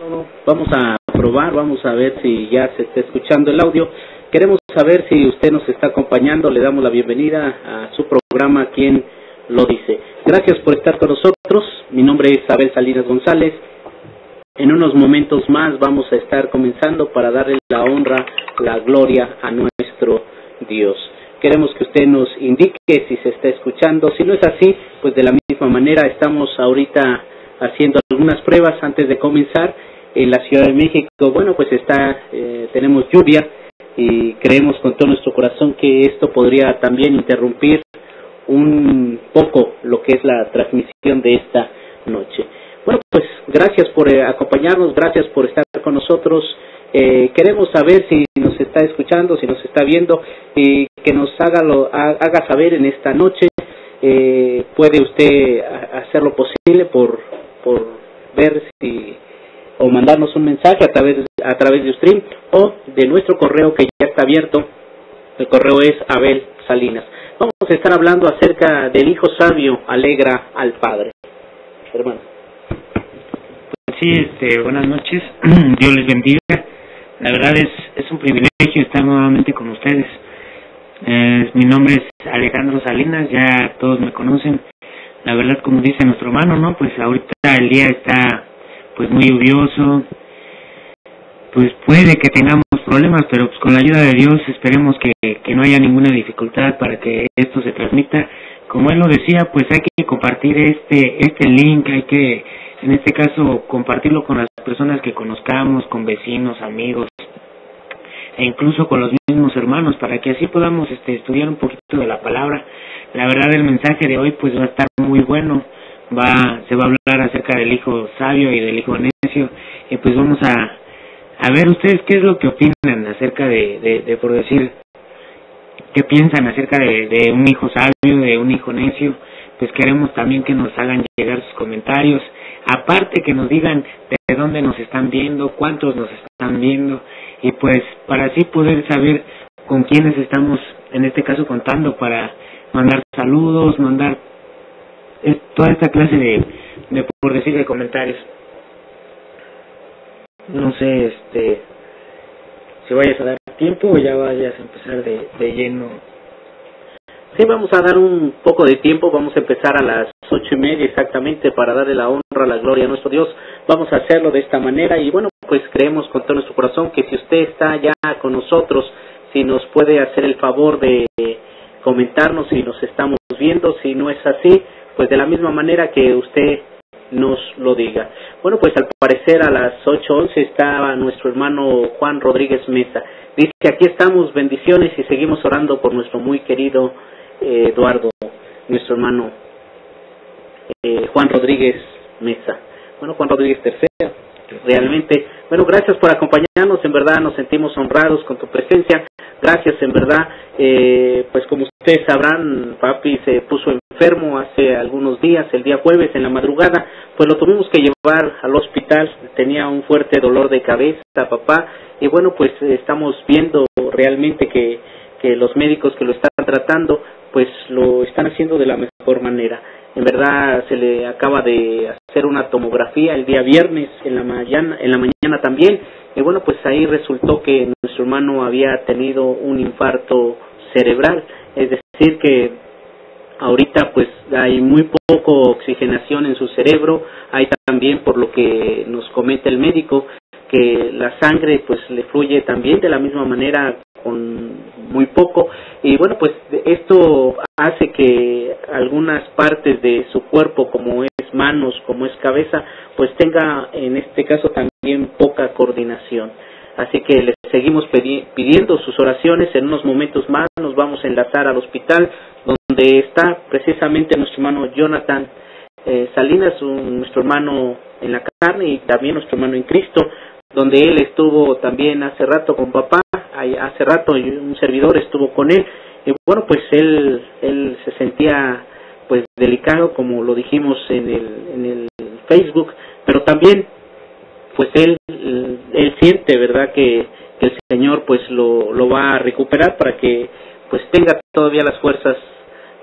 No. Vamos a probar, vamos a ver si ya se está escuchando el audio. Queremos saber si usted nos está acompañando. Le damos la bienvenida a su programa ¿Quién lo dice? Gracias por estar con nosotros. Mi nombre es Abel Salinas González. En unos momentos más vamos a estar comenzando para darle la honra, la gloria a nuestro Dios. Queremos que usted nos indique si se está escuchando. Si no es así, pues de la misma manera estamos ahorita haciendo algunas pruebas antes de comenzar en la Ciudad de México. Bueno, pues tenemos lluvia y creemos con todo nuestro corazón que esto podría también interrumpir un poco lo que es la transmisión de esta noche. Bueno, pues gracias por acompañarnos, gracias por estar con nosotros. Queremos saber si nos está escuchando, si nos está viendo, y que nos haga saber en esta noche. Puede usted hacer lo posible por ver si o mandarnos un mensaje a través de Stream o de nuestro correo que ya está abierto. El correo es Abel Salinas. Vamos a estar hablando acerca del hijo sabio alegra al padre. Hermano. Sí, buenas noches. Dios les bendiga. La verdad es un privilegio estar nuevamente con ustedes. Mi nombre es Alejandro Salinas, ya todos me conocen. La verdad, como dice nuestro hermano, ¿no? Pues ahorita el día está pues muy lluvioso. Pues puede que tengamos problemas, pero pues con la ayuda de Dios esperemos que no haya ninguna dificultad para que esto se transmita. Como él lo decía, pues hay que compartir este link, hay que, en este caso, compartirlo con las personas que conozcamos, con vecinos, amigos, e incluso con los mismos hermanos, para que así podamos estudiar un poquito de la palabra. La verdad, el mensaje de hoy pues va a estar muy bueno. Se va a hablar acerca del hijo sabio y del hijo necio, y pues vamos a ver ustedes qué es lo que opinan acerca de por decir, qué piensan acerca de un hijo sabio, de un hijo necio. Pues queremos también que nos hagan llegar sus comentarios, aparte que nos digan de dónde nos están viendo, cuántos nos están viendo, y pues para así poder saber con quiénes estamos en este caso contando para mandar saludos, mandar toda esta clase de por decir de comentarios. No sé si vayas a dar tiempo o ya vayas a empezar de lleno. Sí, vamos a dar un poco de tiempo, vamos a empezar a las 8:30 exactamente para darle la honra, la gloria a nuestro Dios. Vamos a hacerlo de esta manera y bueno, pues creemos con todo nuestro corazón que si usted está ya con nosotros, si nos puede hacer el favor de comentarnos si nos estamos viendo, si no es así, pues de la misma manera que usted nos lo diga. Bueno, pues al parecer a las 8:11 estaba nuestro hermano Juan Rodríguez Mesa. Dice que aquí estamos, bendiciones, y seguimos orando por nuestro muy querido Eduardo, nuestro hermano Juan Rodríguez Mesa. Bueno, Juan Rodríguez III, realmente. Bueno, gracias por acompañarnos, en verdad nos sentimos honrados con tu presencia. Gracias, en verdad. Pues como ustedes sabrán, papi se puso enfermo hace algunos días, el día jueves en la madrugada, pues lo tuvimos que llevar al hospital, tenía un fuerte dolor de cabeza, papá, y bueno, pues estamos viendo realmente que los médicos que lo están tratando, pues lo están haciendo de la mejor manera. En verdad se le acaba de hacer una tomografía el día viernes en la mañana también, y bueno, pues ahí resultó que nuestro hermano había tenido un infarto cerebral, es decir que ahorita pues hay muy poco oxigenación en su cerebro. Hay también, por lo que nos comenta el médico, que la sangre pues le fluye también de la misma manera con muy poco, y bueno, pues esto hace que algunas partes de su cuerpo, como es manos, como es cabeza, pues tenga en este caso también poca coordinación. Así que les seguimos pidiendo sus oraciones. En unos momentos más nos vamos a enlazar al hospital donde está precisamente nuestro hermano Jonathan Salinas, nuestro hermano en la carne y también nuestro hermano en Cristo, donde él estuvo también hace rato con papá, hace rato un servidor estuvo con él, y bueno, pues él se sentía pues delicado, como lo dijimos en el Facebook, pero también pues él siente, verdad, que el Señor pues lo va a recuperar para que pues tenga todavía las fuerzas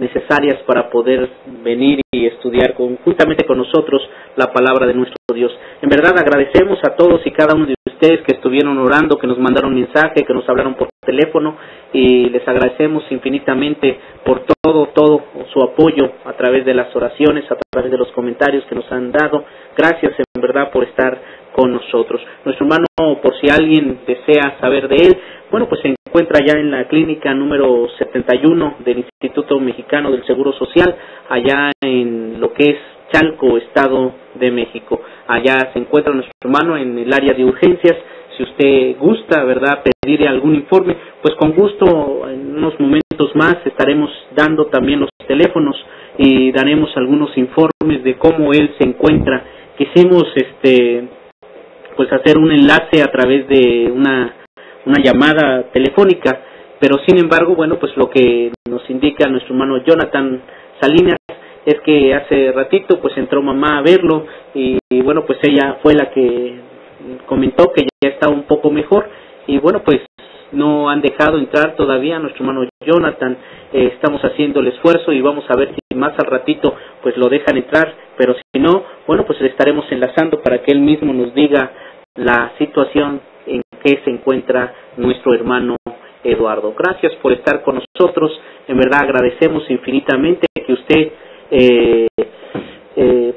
necesarias para poder venir y estudiar estudiar conjuntamente con nosotros la palabra de nuestro Dios. En verdad agradecemos a todos y cada uno de ustedes que estuvieron orando, que nos mandaron mensaje, que nos hablaron por teléfono, y les agradecemos infinitamente por todo su apoyo a través de las oraciones, a través de los comentarios que nos han dado. Gracias en verdad por estar con nosotros. Nuestro hermano, por si alguien desea saber de él, bueno, pues se encuentra ya en la clínica número 71 del Instituto Mexicano del Seguro Social, allá en lo que es Chalco, Estado de México. Allá se encuentra nuestro hermano en el área de urgencias. Si usted gusta, ¿verdad?, pedir algún informe, pues con gusto en unos momentos más estaremos dando también los teléfonos y daremos algunos informes de cómo él se encuentra. Quisimos pues hacer un enlace a través de una llamada telefónica, pero sin embargo, bueno, pues lo que nos indica nuestro hermano Jonathan Salinas es que hace ratito pues entró mamá a verlo y bueno, pues ella fue la que comentó que ya está un poco mejor, y bueno, pues no han dejado entrar todavía a nuestro hermano Jonathan. Estamos haciendo el esfuerzo y vamos a ver si más al ratito pues lo dejan entrar, pero si no, bueno, pues le estaremos enlazando para que él mismo nos diga la situación en que se encuentra nuestro hermano Eduardo. Gracias por estar con nosotros, en verdad agradecemos infinitamente que usted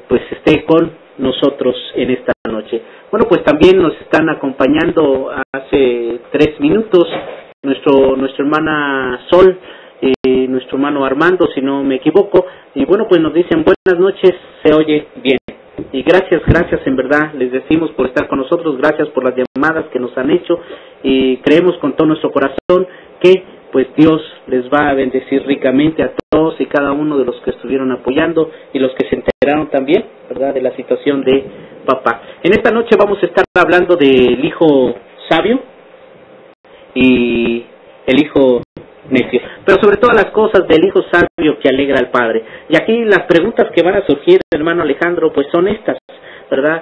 pues esté con nosotros en esta noche. Bueno, pues también nos están acompañando hace 3 minutos nuestra hermana Sol y nuestro hermano Armando, si no me equivoco, y bueno, pues nos dicen buenas noches, se oye bien. Y gracias en verdad, les decimos por estar con nosotros, gracias por las llamadas que nos han hecho, y creemos con todo nuestro corazón que pues Dios les va a bendecir ricamente a todos y cada uno de los que estuvieron apoyando y los que se enteraron también, ¿verdad?, de la situación de papá. En esta noche vamos a estar hablando del hijo sabio y el hijo necio, pero sobre todas las cosas del hijo sabio que alegra al padre. Y aquí las preguntas que van a surgir, hermano Alejandro, pues son estas, ¿verdad?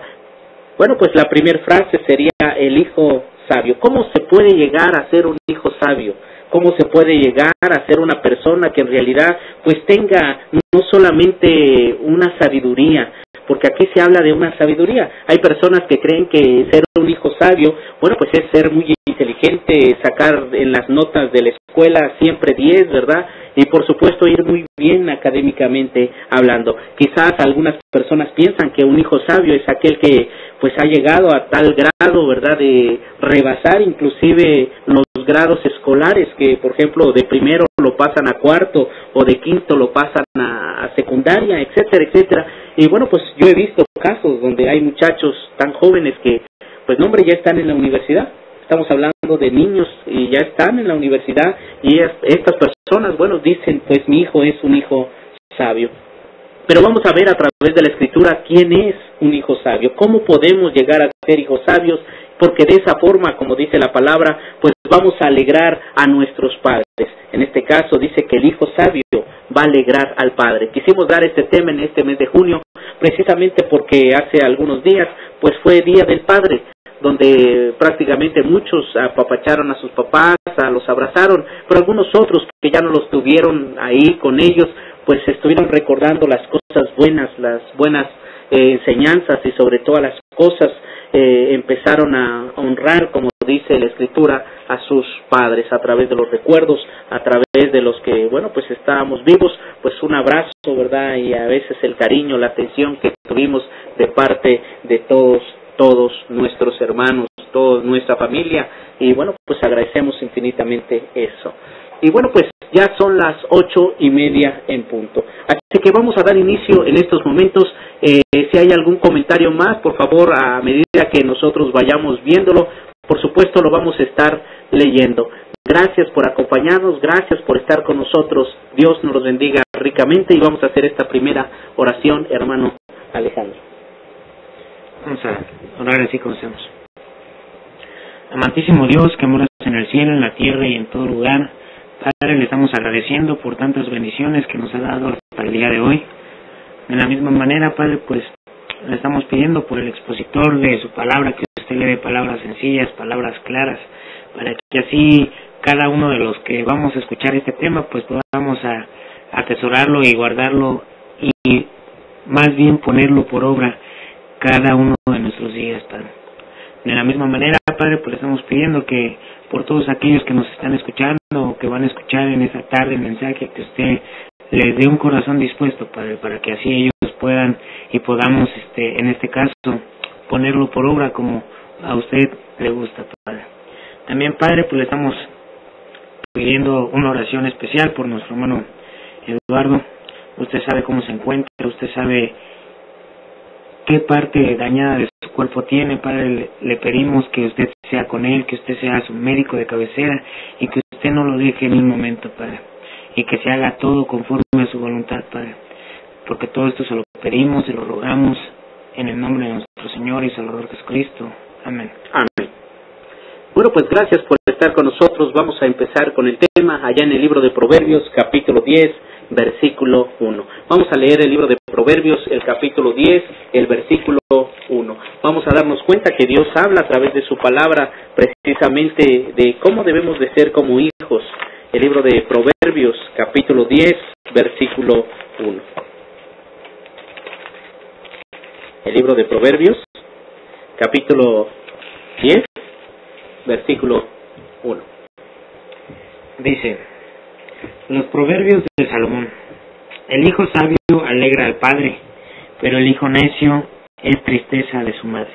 Bueno, pues la primera frase sería el hijo sabio. ¿Cómo se puede llegar a ser un hijo sabio? ¿Cómo se puede llegar a ser una persona que en realidad pues tenga no solamente una sabiduría? Porque aquí se habla de una sabiduría. Hay personas que creen que ser un hijo sabio, bueno, pues es ser muy inteligente, sacar en las notas de la escuela siempre 10, ¿verdad? Y por supuesto ir muy bien académicamente hablando. Quizás algunas personas piensan que un hijo sabio es aquel que pues ha llegado a tal grado, ¿verdad?, de rebasar inclusive los grados escolares, que por ejemplo de primero lo pasan a cuarto o de quinto lo pasan a secundaria, etcétera, etcétera. Y bueno, pues yo he visto casos donde hay muchachos tan jóvenes que pues no, hombre, ya están en la universidad. Estamos hablando de niños y ya están en la universidad, y estas personas, bueno, dicen pues mi hijo es un hijo sabio. Pero vamos a ver a través de la Escritura quién es un hijo sabio, cómo podemos llegar a ser hijos sabios, porque de esa forma, como dice la palabra, pues vamos a alegrar a nuestros padres. En este caso dice que el hijo sabio va a alegrar al padre. Quisimos dar este tema en este mes de junio, precisamente porque hace algunos días pues fue Día del Padre, donde prácticamente muchos apapacharon a sus papás, los abrazaron, pero algunos otros que ya no los tuvieron ahí con ellos, pues estuvieron recordando las cosas buenas, las buenas enseñanzas, y sobre todas las cosas empezaron a honrar, como dice la Escritura, a sus padres a través de los recuerdos, a través de los que, bueno, pues estábamos vivos, pues un abrazo, ¿verdad?, y a veces el cariño, la atención que tuvimos de parte de todos nuestros hermanos, toda nuestra familia, y bueno, pues agradecemos infinitamente eso. Y bueno, pues ya son las 8:30 en punto. Así que vamos a dar inicio en estos momentos. Si hay algún comentario más, por favor, a medida que nosotros vayamos viéndolo, por supuesto lo vamos a estar leyendo. Gracias por acompañarnos, gracias por estar con nosotros. Dios nos los bendiga ricamente, y vamos a hacer esta primera oración, hermano Alejandro. Vamos a orar así como hacemos. Amantísimo Dios, que moras en el cielo, en la tierra y en todo lugar, Padre, le estamos agradeciendo por tantas bendiciones que nos ha dado hasta el día de hoy. De la misma manera, Padre, pues le estamos pidiendo por el expositor de su palabra, que usted le dé palabras sencillas, palabras claras, para que así cada uno de los que vamos a escuchar este tema, pues podamos a atesorarlo y guardarlo, y más bien ponerlo por obra cada uno de nuestros días, Padre. De la misma manera, Padre, pues le estamos pidiendo que por todos aquellos que nos están escuchando o que van a escuchar en esta tarde el mensaje, que usted les dé un corazón dispuesto, Padre, para que así ellos puedan y podamos, en este caso, ponerlo por obra como a usted le gusta, Padre. También, Padre, pues le estamos pidiendo una oración especial por nuestro hermano Eduardo. Usted sabe cómo se encuentra, usted sabe qué parte dañada de su cuerpo tiene, Padre. Le pedimos que usted sea con él, que usted sea su médico de cabecera y que usted no lo deje en un momento, Padre, y que se haga todo conforme a su voluntad, Padre, porque todo esto se lo pedimos, se lo rogamos en el nombre de nuestro Señor y Salvador Jesucristo. Amén. Amén. Bueno, pues gracias por estar con nosotros. Vamos a empezar con el tema allá en el libro de Proverbios, capítulo 10, versículo 1. Vamos a leer el libro de Proverbios, el capítulo 10, el versículo 1. Vamos a darnos cuenta que Dios habla a través de su palabra precisamente de cómo debemos de ser como hijos. El libro de Proverbios, capítulo 10, versículo 1. El libro de Proverbios, capítulo 10, versículo 1. Dice: los proverbios de Salomón. El hijo sabio alegra al padre, pero el hijo necio es tristeza de su madre.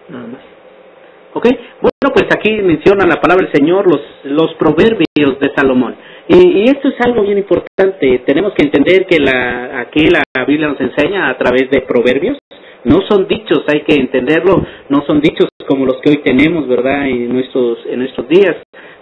Nada más. Ok, bueno, pues aquí menciona la palabra del Señor los proverbios de Salomón. Y esto es algo bien importante. Tenemos que entender que aquí la Biblia nos enseña a través de proverbios. No son dichos, hay que entenderlo, no son dichos como los que hoy tenemos, ¿verdad? En nuestros días.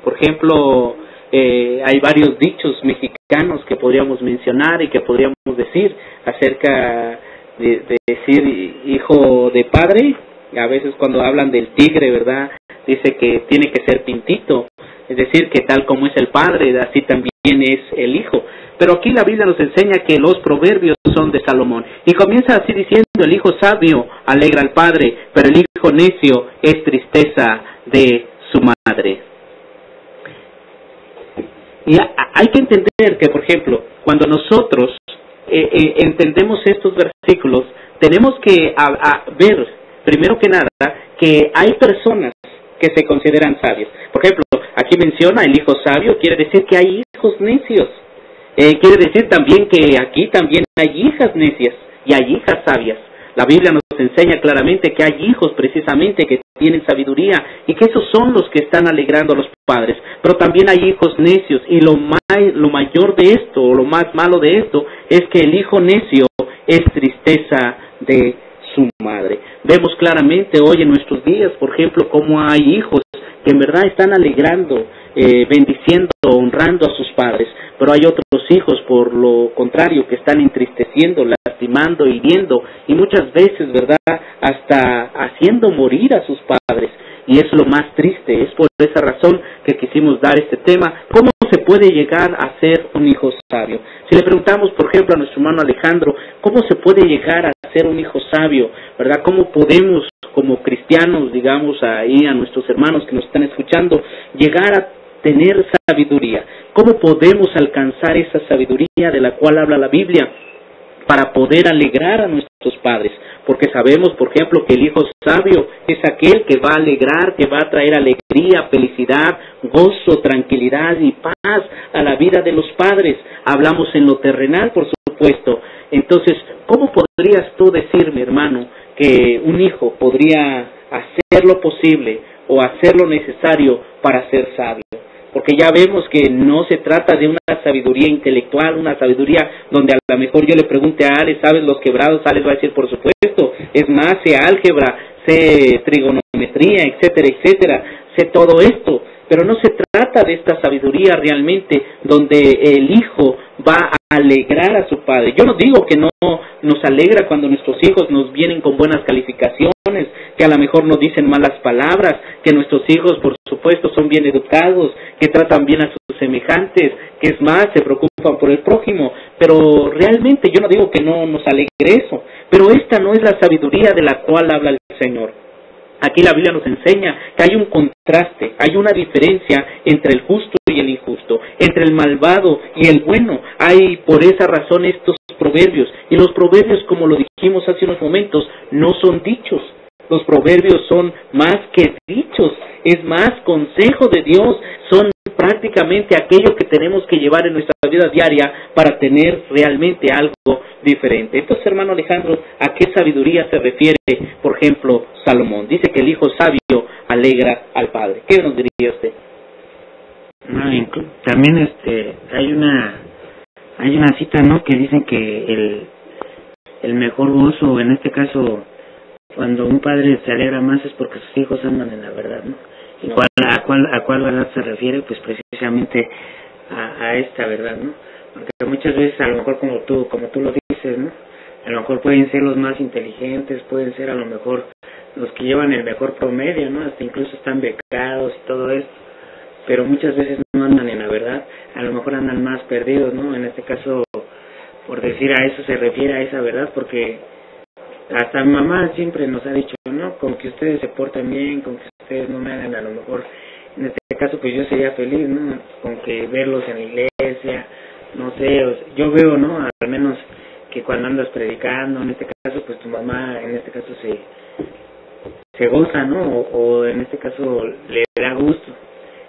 Por ejemplo, hay varios dichos mexicanos que podríamos mencionar y que podríamos decir acerca de decir hijo de padre. A veces cuando hablan del tigre, ¿verdad? Dice que tiene que ser pintito, es decir, que tal como es el padre, así también es el hijo. Pero aquí la Biblia nos enseña que los proverbios son de Salomón. Y comienza así diciendo: el hijo sabio alegra al padre, pero el hijo necio es tristeza de su madre. Y hay que entender que, por ejemplo, cuando nosotros entendemos estos versículos, tenemos que ver, primero que nada, que hay personas que se consideran sabios. Por ejemplo, aquí menciona el hijo sabio, quiere decir que hay hijos necios. Quiere decir también que aquí también hay hijas necias y hay hijas sabias. La Biblia nos enseña claramente que hay hijos precisamente que tienen sabiduría y que esos son los que están alegrando a los padres. Pero también hay hijos necios, y lo mayor de esto, o lo más malo de esto, es que el hijo necio es tristeza de su madre. Vemos claramente hoy en nuestros días, por ejemplo, cómo hay hijos que en verdad están alegrando, bendiciendo, honrando a sus padres, pero hay otros hijos, por lo contrario, que están entristeciendo, lastimando, hiriendo, y muchas veces, ¿verdad?, hasta haciendo morir a sus padres. Y es lo más triste. Es por esa razón que quisimos dar este tema: ¿cómo se puede llegar a ser un hijo sabio? Si le preguntamos, por ejemplo, a nuestro hermano Alejandro, ¿cómo se puede llegar a ser un hijo sabio? ¿Verdad? ¿Cómo podemos, como cristianos, digamos, ahí a nuestros hermanos que nos están escuchando, llegar a tener sabiduría? ¿Cómo podemos alcanzar esa sabiduría de la cual habla la Biblia para poder alegrar a nuestros padres? Porque sabemos, por ejemplo, que el hijo sabio es aquel que va a alegrar, que va a traer alegría, felicidad, gozo, tranquilidad y paz a la vida de los padres. Hablamos en lo terrenal, por supuesto. Entonces, ¿cómo podrías tú decirme, hermano, que un hijo podría hacer lo posible o hacer lo necesario para ser sabio? Porque ya vemos que no se trata de una sabiduría intelectual, una sabiduría donde a lo mejor yo le pregunte a Alex, ¿sabes los quebrados? Alex va a decir, por supuesto. Es más, sé álgebra, sé trigonometría, etcétera, etcétera. Sé todo esto. Pero no se trata de esta sabiduría realmente donde el hijo va a alegrar a su padre. Yo no digo que no nos alegra cuando nuestros hijos nos vienen con buenas calificaciones, que a lo mejor no dicen malas palabras, que nuestros hijos, por supuesto, son bien educados, que tratan bien a sus semejantes, que es más, se preocupan por el prójimo. Pero realmente yo no digo que no nos alegre eso, pero esta no es la sabiduría de la cual habla el Señor. Aquí la Biblia nos enseña que hay un contraste, hay una diferencia entre el justo y el injusto, entre el malvado y el bueno. Hay por esa razón estos proverbios. Y los proverbios, como lo dijimos hace unos momentos, no son dichos. Los proverbios son más que dichos, es más consejo de Dios, son prácticamente aquello que tenemos que llevar en nuestra vida diaria para tener realmente algo diferente. Entonces, hermano Alejandro, ¿a qué sabiduría se refiere, por ejemplo, Salomón? Dice que el hijo sabio alegra al padre. ¿Qué nos diría usted? También hay una cita, ¿no?, que dicen que el mejor gozo, en este caso, cuando un padre se alegra más es porque sus hijos andan en la verdad, ¿no? ¿Y a cuál verdad se refiere? Pues precisamente a esta verdad, ¿no? Porque muchas veces, a lo mejor como tú lo dices, ¿no?, a lo mejor pueden ser los más inteligentes, pueden ser a lo mejor los que llevan el mejor promedio, ¿no?, hasta incluso están becados y todo esto, pero muchas veces no andan en la verdad, a lo mejor andan más perdidos, ¿no? En este caso, por decir, a eso se refiere, a esa verdad, porque hasta mi mamá siempre nos ha dicho, ¿no?, con que ustedes se porten bien, con que ustedes no me hagan, a lo mejor, en este caso, pues yo sería feliz, ¿no?, con que verlos en la iglesia, no sé, yo veo, ¿no?, al menos que cuando andas predicando, en este caso, pues tu mamá, en este caso, se goza, ¿no?, o en este caso le da gusto.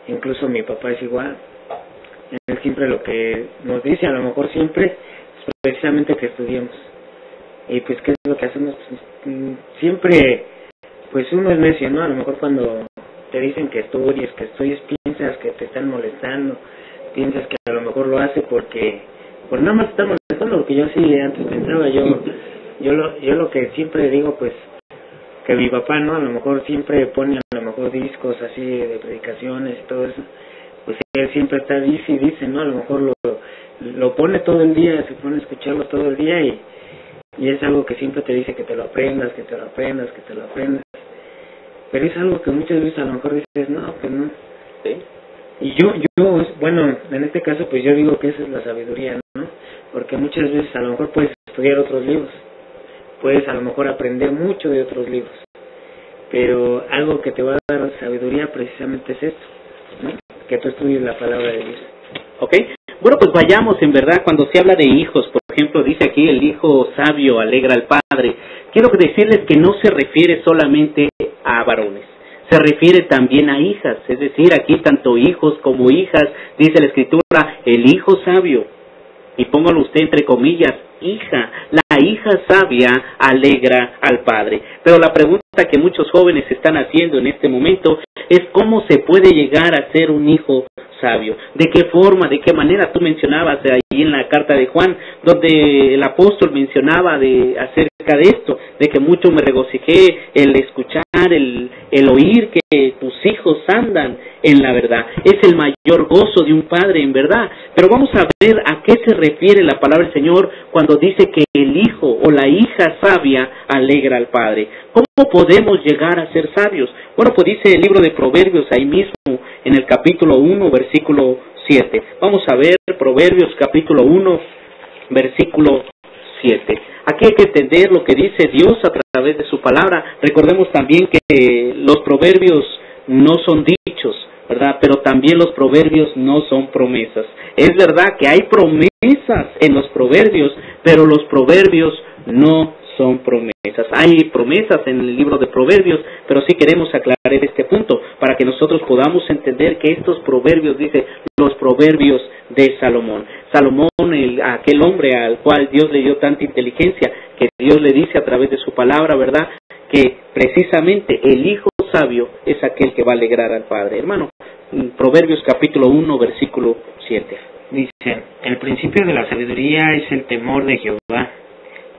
Incluso mi papá es igual. Él siempre lo que nos dice, a lo mejor siempre, es precisamente que estudiemos. Y pues, ¿qué es lo que hacemos? Pues, siempre, pues uno es necio, ¿no? A lo mejor cuando te dicen que estudies, piensas que te están molestando, piensas que a lo mejor lo hace porque nada más te están molestando, porque yo sí antes pensaba, yo lo que siempre digo, pues, que mi papá, ¿no?, a lo mejor siempre pone a lo mejor discos así de predicaciones y todo eso, pues él siempre está dice, ¿no?, a lo mejor lo pone todo el día, se pone a escucharlo todo el día y es algo que siempre te dice que te lo aprendas, pero es algo que muchas veces a lo mejor dices, no, pues no. ¿Sí? Y yo, bueno, en este caso pues yo digo que esa es la sabiduría, ¿no? Porque muchas veces a lo mejor puedes estudiar otros libros, puedes a lo mejor aprender mucho de otros libros, pero algo que te va a dar sabiduría precisamente es esto, ¿no?, que tú estudies la palabra de Dios. ¿Ok? Bueno, pues vayamos, en verdad, cuando se habla de hijos, por ejemplo, dice aquí el hijo sabio alegra al padre. Quiero decirles que no se refiere solamente a varones, se refiere también a hijas, es decir, aquí tanto hijos como hijas, dice la Escritura, el hijo sabio, y póngalo usted entre comillas, hija, la hija sabia alegra al padre. Pero la pregunta que muchos jóvenes están haciendo en este momento es cómo se puede llegar a ser un hijo sabio, de qué forma, de qué manera. Tú mencionabas ahí en la carta de Juan, donde el apóstol mencionaba acerca de esto, de que mucho me regocijé el escuchar, el oír que tus hijos andan en la verdad. Es el mayor gozo de un padre, en verdad. Pero vamos a ver a qué se refiere la palabra del Señor cuando dice que el hijo o la hija sabia alegra al padre. ¿Cómo podemos llegar a ser sabios? Bueno, pues dice el libro de Proverbios ahí mismo, en el capítulo 1, versículo 7. Vamos a ver Proverbios capítulo 1, versículo 7. Aquí hay que entender lo que dice Dios a través de su palabra. Recordemos también que los proverbios no son dichos, ¿verdad? Pero también los proverbios no son promesas. Es verdad que hay promesas en los proverbios, pero los proverbios no son promesas. Hay promesas en el libro de Proverbios, pero sí queremos aclarar este punto para que nosotros podamos entender que estos proverbios, dice, los proverbios de Salomón. Salomón, aquel hombre al cual Dios le dio tanta inteligencia, que Dios le dice a través de su palabra, ¿verdad?, que precisamente el hijo sabio es aquel que va a alegrar al padre. Hermano, Proverbios capítulo 1, versículo 7. Dice, el principio de la sabiduría es el temor de Jehová.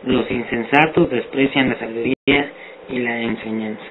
Los insensatos desprecian la sabiduría y la enseñanza.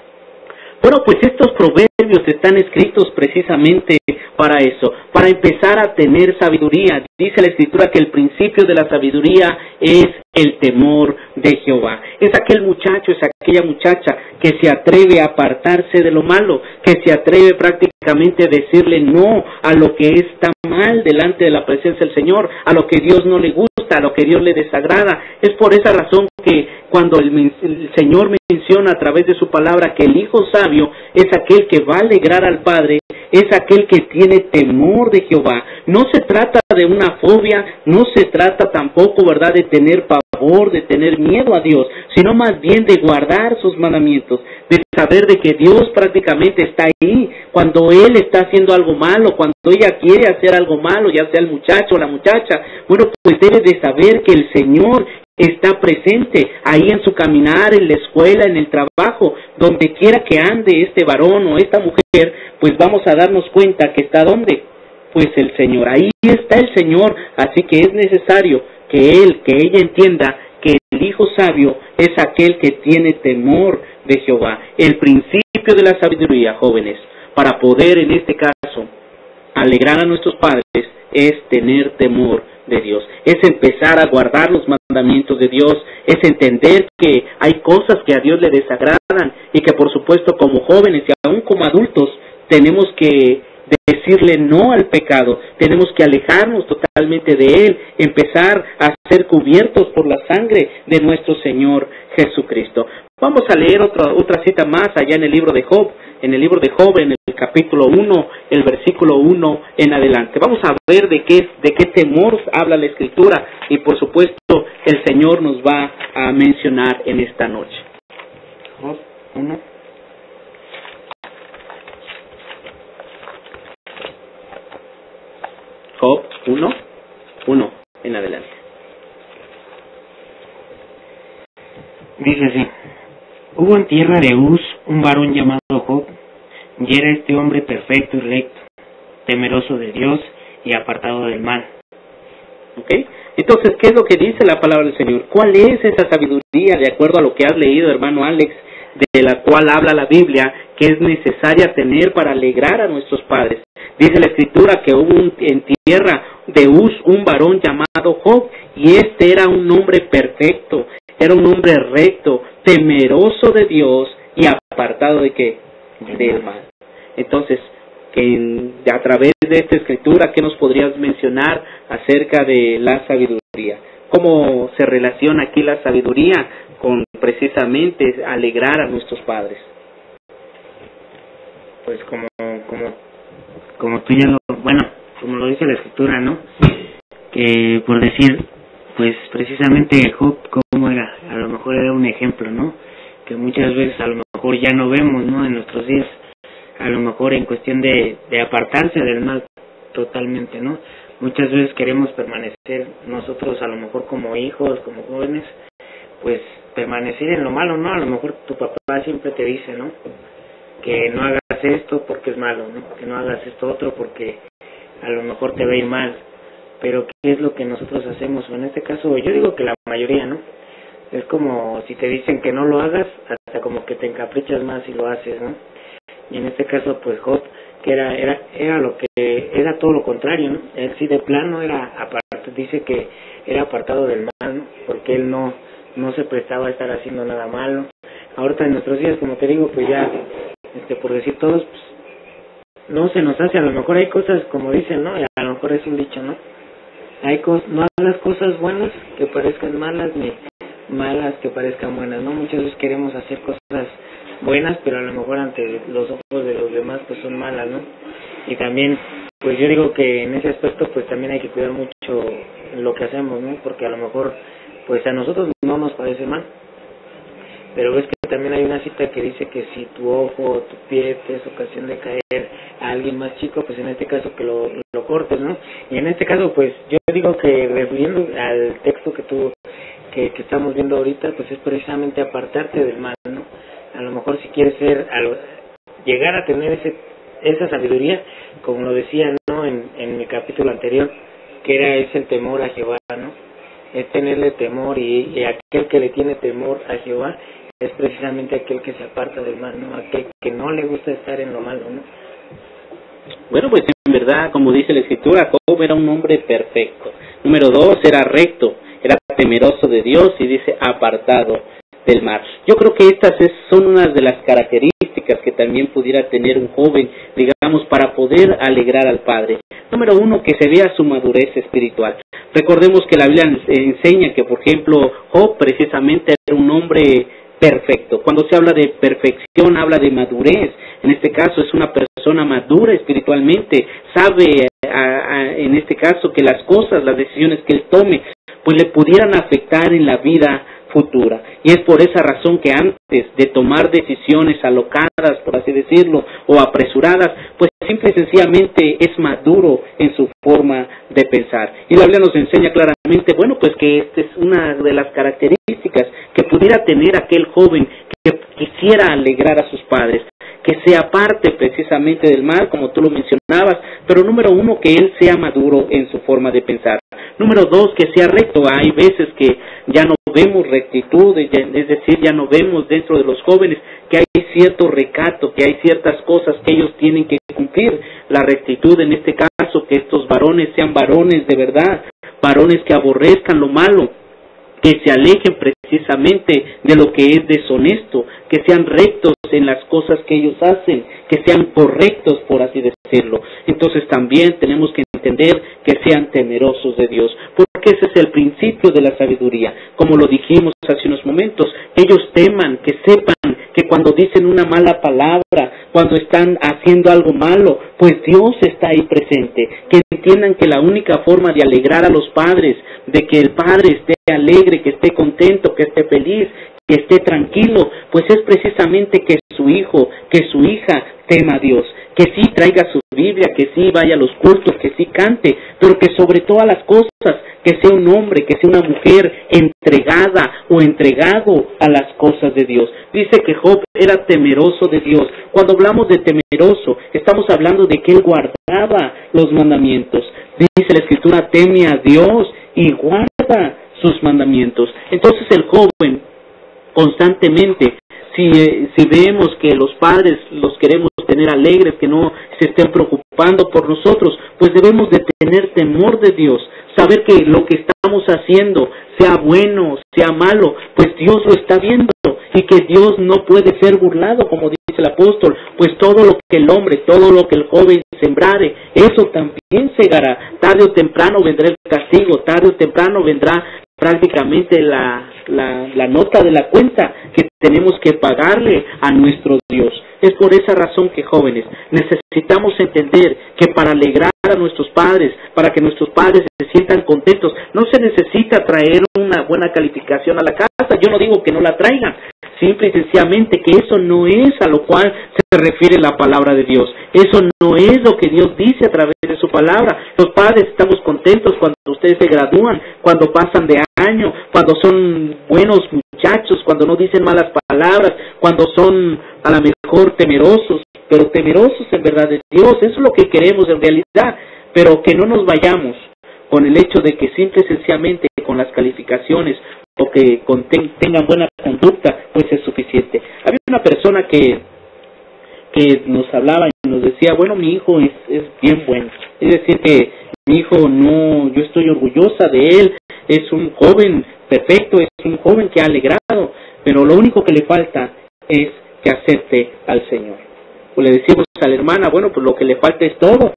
Bueno, pues estos proverbios están escritos precisamente para eso, para empezar a tener sabiduría. Dice la Escritura que el principio de la sabiduría es el temor de Jehová. Es aquel muchacho, es aquella muchacha que se atreve a apartarse de lo malo, que se atreve prácticamente a decirle no a lo que está mal delante de la presencia del Señor, a lo que Dios no le gusta, a lo que Dios le desagrada. Es por esa razón que cuando el Señor menciona a través de su palabra que el hijo sabio es aquel que va a alegrar al Padre, es aquel que tiene temor de Jehová. No se trata de una fobia, no se trata tampoco, ¿verdad?, de tener pavor, de tener miedo a Dios, sino más bien de guardar sus mandamientos, de saber de que Dios prácticamente está ahí cuando Él está haciendo algo malo, cuando ella quiere hacer algo malo, ya sea el muchacho o la muchacha. Bueno, pues debe de saber que el Señor está presente ahí en su caminar, en la escuela, en el trabajo, donde quiera que ande este varón o esta mujer, pues vamos a darnos cuenta que está ¿dónde? Pues el Señor, ahí está el Señor, así que es necesario que ella entienda que el hijo sabio es aquel que tiene temor de Jehová. El principio de la sabiduría, jóvenes, para poder en este caso alegrar a nuestros padres, es tener temor de Dios, es empezar a guardar los mandamientos de Dios, es entender que hay cosas que a Dios le desagradan y que por supuesto como jóvenes y aún como adultos tenemos que decirle no al pecado, tenemos que alejarnos totalmente de él, empezar a ser cubiertos por la sangre de nuestro Señor Jesucristo. Vamos a leer otra cita más allá en el libro de Job, en el capítulo 1, el versículo 1 en adelante. Vamos a ver de qué temor habla la Escritura y por supuesto el Señor nos va a mencionar en esta noche. Job 1. Job 1 en adelante. Dice así: hubo en tierra de Uz un varón llamado Job, y era este hombre perfecto y recto, temeroso de Dios y apartado del mal. ¿Ok? Entonces, ¿qué es lo que dice la palabra del Señor? ¿Cuál es esa sabiduría, de acuerdo a lo que has leído, hermano Alex, de la cual habla la Biblia, que es necesaria tener para alegrar a nuestros padres? Dice la Escritura que hubo en tierra de Uz un varón llamado Job, y este era un hombre perfecto, era un hombre recto, temeroso de Dios y apartado de ¿qué? Del mal. Entonces, a través de esta Escritura, ¿qué nos podrías mencionar acerca de la sabiduría? ¿Cómo se relaciona aquí la sabiduría con precisamente alegrar a nuestros padres? Pues como tú ya como lo dice la Escritura, ¿no? Que por decir, pues precisamente Job, ¿cómo era? A lo mejor era un ejemplo, ¿no? Que muchas veces a lo mejor ya no vemos, ¿no? En nuestros días, a lo mejor en cuestión de apartarse del mal totalmente, ¿no? Muchas veces queremos permanecer nosotros, a lo mejor como hijos, como jóvenes, pues permanecer en lo malo, ¿no? A lo mejor tu papá siempre te dice, ¿no? Que no hagas esto porque es malo, ¿no? Que no hagas esto otro porque a lo mejor te va a ir mal. Pero ¿qué es lo que nosotros hacemos? O en este caso, yo digo que la mayoría, ¿no? Es como si te dicen que no lo hagas, hasta como que te encaprichas más y lo haces, ¿no? Y en este caso, pues Job, que era lo que era todo lo contrario, ¿no? Él sí de plano era aparte, dice que era apartado del mal, ¿no? Porque él no se prestaba a estar haciendo nada malo. Ahorita en nuestros días, como te digo, pues ya, por decir todos, pues, no se nos hace, a lo mejor hay cosas, como dicen, ¿no? A lo mejor es un dicho, ¿no? No hagas cosas buenas que parezcan malas, ni malas que parezcan buenas, ¿no? Muchas veces queremos hacer cosas buenas, pero a lo mejor ante los ojos de los demás pues son malas, ¿no? Y también, pues yo digo que en ese aspecto pues también hay que cuidar mucho lo que hacemos, ¿no? Porque a lo mejor pues a nosotros no nos parece mal, pero ves que también hay una cita que dice que si tu ojo o tu pie te es ocasión de caer a alguien más chico, pues en este caso que lo cortes, ¿no? Y en este caso pues yo digo que refiriendo al texto que estamos viendo ahorita, pues es precisamente apartarte del mal, ¿no? A lo mejor si quieres llegar a tener esa sabiduría, como lo decía, ¿no? En mi capítulo anterior, que es el temor a Jehová, ¿no? Es tenerle temor, y aquel que le tiene temor a Jehová es precisamente aquel que se aparta del mal, ¿no? Aquel que no le gusta estar en lo malo, ¿no? Bueno, pues en verdad, como dice la Escritura, Job era un hombre perfecto. Número 2, era recto, era temeroso de Dios, y dice apartado del mar. Yo creo que estas son unas de las características que también pudiera tener un joven, digamos, para poder alegrar al Padre. Número uno, que se vea su madurez espiritual. Recordemos que la Biblia enseña que, por ejemplo, Job precisamente era un hombre perfecto. Cuando se habla de perfección, habla de madurez. En este caso es una persona madura espiritualmente, sabe en este caso que las cosas, las decisiones que él tome, pues le pudieran afectar en la vida futura. Y es por esa razón que antes de tomar decisiones alocadas, por así decirlo, o apresuradas, pues simple y sencillamente es maduro en su forma de pensar. Y la Biblia nos enseña claramente, bueno, pues que esta es una de las características que pudiera tener aquel joven que quisiera alegrar a sus padres, que sea parte precisamente del mal, como tú lo mencionabas, pero número uno, que él sea maduro en su forma de pensar. Número dos, que sea recto. Hay veces que ya no vemos rectitud, es decir, ya no vemos dentro de los jóvenes que hay cierto recato, que hay ciertas cosas que ellos tienen que cumplir. La rectitud en este caso, que estos varones sean varones de verdad, varones que aborrezcan lo malo, que se alejen precisamente de lo que es deshonesto, que sean rectos en las cosas que ellos hacen, que sean correctos, por así decirlo. Entonces también tenemos que entender que sean temerosos de Dios, porque ese es el principio de la sabiduría. Como lo dijimos hace unos momentos, que ellos teman, que sepan que cuando dicen una mala palabra, cuando están haciendo algo malo, pues Dios está ahí presente, que entiendan que la única forma de alegrar a los padres, de que el padre esté alegre, que esté contento, que esté feliz, que esté tranquilo, pues es precisamente que su hijo, que su hija tema a Dios, que sí traiga su Biblia, que sí vaya a los cultos, que sí cante, pero que sobre todas las cosas, que sea un hombre, que sea una mujer entregada o entregado a las cosas de Dios. Dice que Job era temeroso de Dios. Cuando hablamos de temeroso, estamos hablando de que él guardaba los mandamientos. Dice la Escritura, teme a Dios y guarda sus mandamientos. Entonces el joven constantemente, si vemos que los padres los queremos tener alegres, que no se estén preocupando por nosotros, pues debemos de tener temor de Dios, saber que lo que estamos haciendo, sea bueno, sea malo, pues Dios lo está viendo y que Dios no puede ser burlado, como dice el apóstol, pues todo lo que el hombre, todo lo que el joven sembrare, eso también segará. Tarde o temprano vendrá el castigo, tarde o temprano vendrá prácticamente la nota de la cuenta que tenemos que pagarle a nuestro Dios. Es por esa razón que, jóvenes, necesitamos entender que para alegrar a nuestros padres, para que nuestros padres se sientan contentos, no se necesita traer una buena calificación a la casa. Yo no digo que no la traigan, simple y sencillamente que eso no es a lo cual se refiere la palabra de Dios. Eso no es lo que Dios dice a través de su palabra. Los padres estamos contentos cuando ustedes se gradúan, cuando pasan de año, cuando son buenos muchachos, cuando no dicen malas palabras, cuando son a lo mejor temerosos, pero temerosos en verdad de Dios. Eso es lo que queremos en realidad, pero que no nos vayamos con el hecho de que simple y sencillamente con las calificaciones o que tengan buena conducta, pues es suficiente. Había una persona que nos hablaba y nos decía, bueno, mi hijo es bien bueno, es decir que mi hijo no, yo estoy orgullosa de él, es un joven perfecto, es un joven que ha alegrado, pero lo único que le falta es que acepte al Señor. Pues le decimos a la hermana, bueno, pues lo que le falta es todo,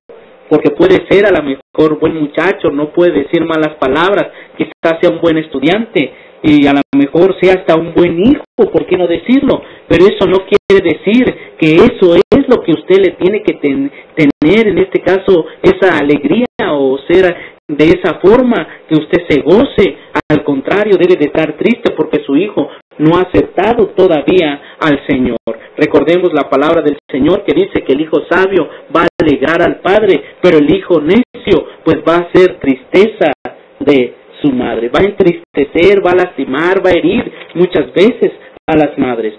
porque puede ser a lo mejor buen muchacho, no puede decir malas palabras, quizás sea un buen estudiante, y a lo mejor sea hasta un buen hijo, ¿por qué no decirlo? Pero eso no quiere decir que eso es lo que usted le tiene que tener, en este caso, esa alegría o ser de esa forma que usted se goce. Al contrario, debe de estar triste porque su hijo no ha aceptado todavía al Señor. Recordemos la palabra del Señor que dice que el hijo sabio va a alegrar al padre, pero el hijo necio pues va a ser tristeza de su madre, va a entristecer, va a lastimar, va a herir muchas veces a las madres.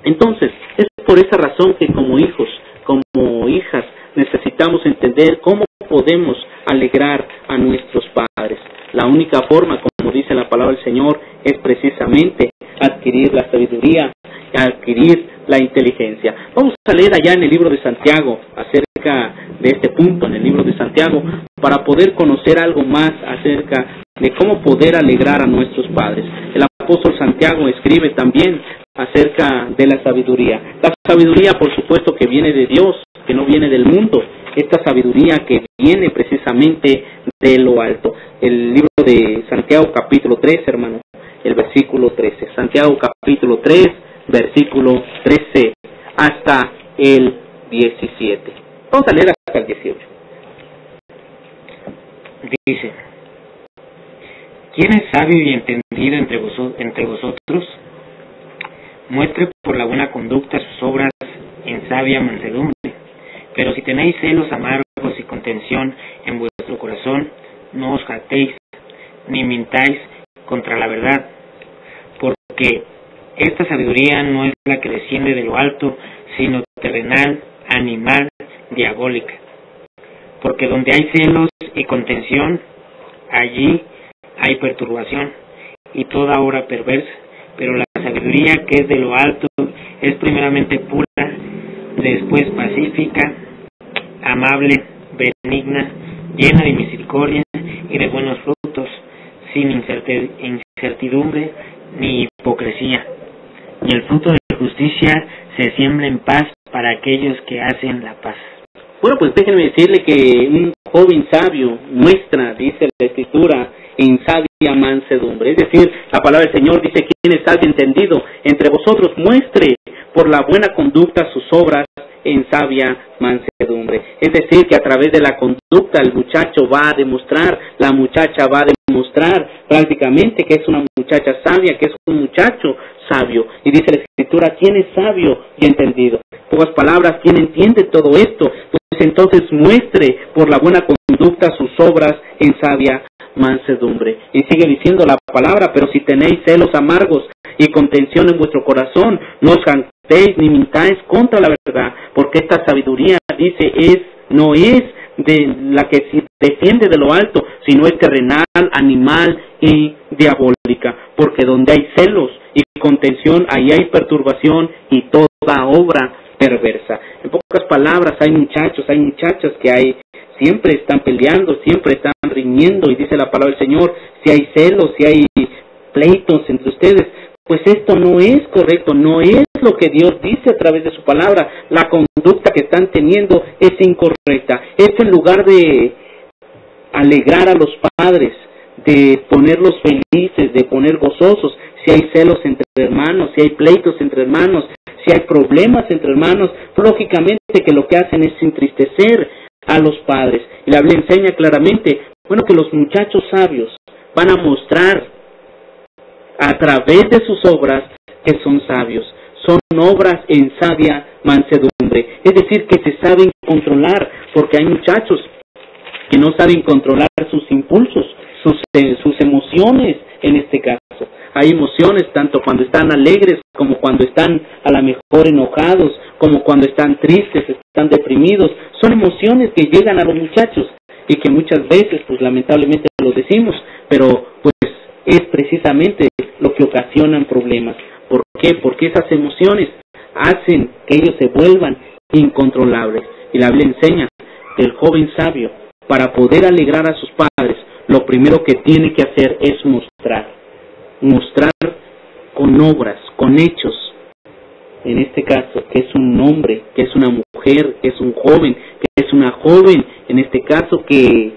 Entonces, es por esa razón que como hijos, como hijas, necesitamos entender cómo podemos alegrar a nuestros padres. La única forma, como dice la palabra del Señor, es precisamente adquirir la sabiduría, adquirir la inteligencia. Vamos a leer allá en el libro de Santiago acerca de este punto, en el libro de Santiago, para poder conocer algo más acerca de cómo poder alegrar a nuestros padres. El apóstol Santiago escribe también acerca de la sabiduría. La sabiduría, por supuesto, que viene de Dios, que no viene del mundo. Esta sabiduría que viene precisamente de lo alto. El libro de Santiago capítulo 3, hermano, el versículo 13. Santiago capítulo 3, versículo 13 hasta el 17. Vamos a leer hasta el 18. Dice: ¿quién es sabio y entendido entre vosotros? Muestre por la buena conducta sus obras en sabia mansedumbre. Pero si tenéis celos amargos y contención en vuestro corazón, no os jactéis, ni mintáis contra la verdad, porque esta sabiduría no es la que desciende de lo alto, sino terrenal, animal, diabólica. Porque donde hay celos y contención, allí hay perturbación y toda obra perversa. Pero la sabiduría que es de lo alto es primeramente pura, después pacífica, amable, benigna, llena de misericordia y de buenos frutos, sin incertidumbre ni hipocresía. Y el fruto de justicia se siembra en paz para aquellos que hacen la paz. Bueno, pues déjenme decirle que un joven sabio muestra, dice la Escritura, en sabia mansedumbre. Es decir, la palabra del Señor dice: quien es sabio entendido entre vosotros, muestre por la buena conducta sus obras en sabia mansedumbre. Es decir, que a través de la conducta el muchacho va a demostrar, la muchacha va a demostrar prácticamente que es una muchacha sabia, que es un muchacho sabio. Y dice la Escritura: ¿quién es sabio y entendido? En pocas palabras, ¿quién entiende todo esto? Pues entonces muestre por la buena conducta sus obras en sabia mansedumbre. Y sigue diciendo la palabra: pero si tenéis celos amargos y contención en vuestro corazón, no os jactéis ni mintáis contra la verdad, porque esta sabiduría, dice, no es de la que desciende de lo alto, sino es terrenal, animal y diabólica. Porque donde hay celos y contención, ahí hay perturbación y toda obra perversa. En pocas palabras, hay muchachos, hay muchachas que siempre están peleando, siempre están riñendo, y dice la palabra del Señor: si hay celos, si hay pleitos entre ustedes, pues esto no es correcto, no es lo que Dios dice a través de su palabra. La conducta que están teniendo es incorrecta. Es en lugar de alegrar a los padres, de ponerlos felices, de poner gozosos. Si hay celos entre hermanos, si hay pleitos entre hermanos, si hay problemas entre hermanos, lógicamente que lo que hacen es entristecer a los padres. Y la Biblia enseña claramente, que los muchachos sabios van a mostrar a través de sus obras que son sabios. Son obras en sabia mansedumbre. Es decir, que se saben controlar, porque hay muchachos que no saben controlar sus impulsos, sus emociones en este caso. Hay emociones tanto cuando están alegres como cuando están a lo mejor enojados, como cuando están tristes, están deprimidos. Son emociones que llegan a los muchachos y que muchas veces, pues lamentablemente lo decimos, pero pues es precisamente lo que ocasionan problemas. ¿Por qué? Porque esas emociones hacen que ellos se vuelvan incontrolables. Y la Biblia enseña que el joven sabio, para poder alegrar a sus padres, lo primero que tiene que hacer es mostrar con obras, con hechos. En este caso, que es un hombre, que es una mujer, que es un joven, que es una joven, en este caso que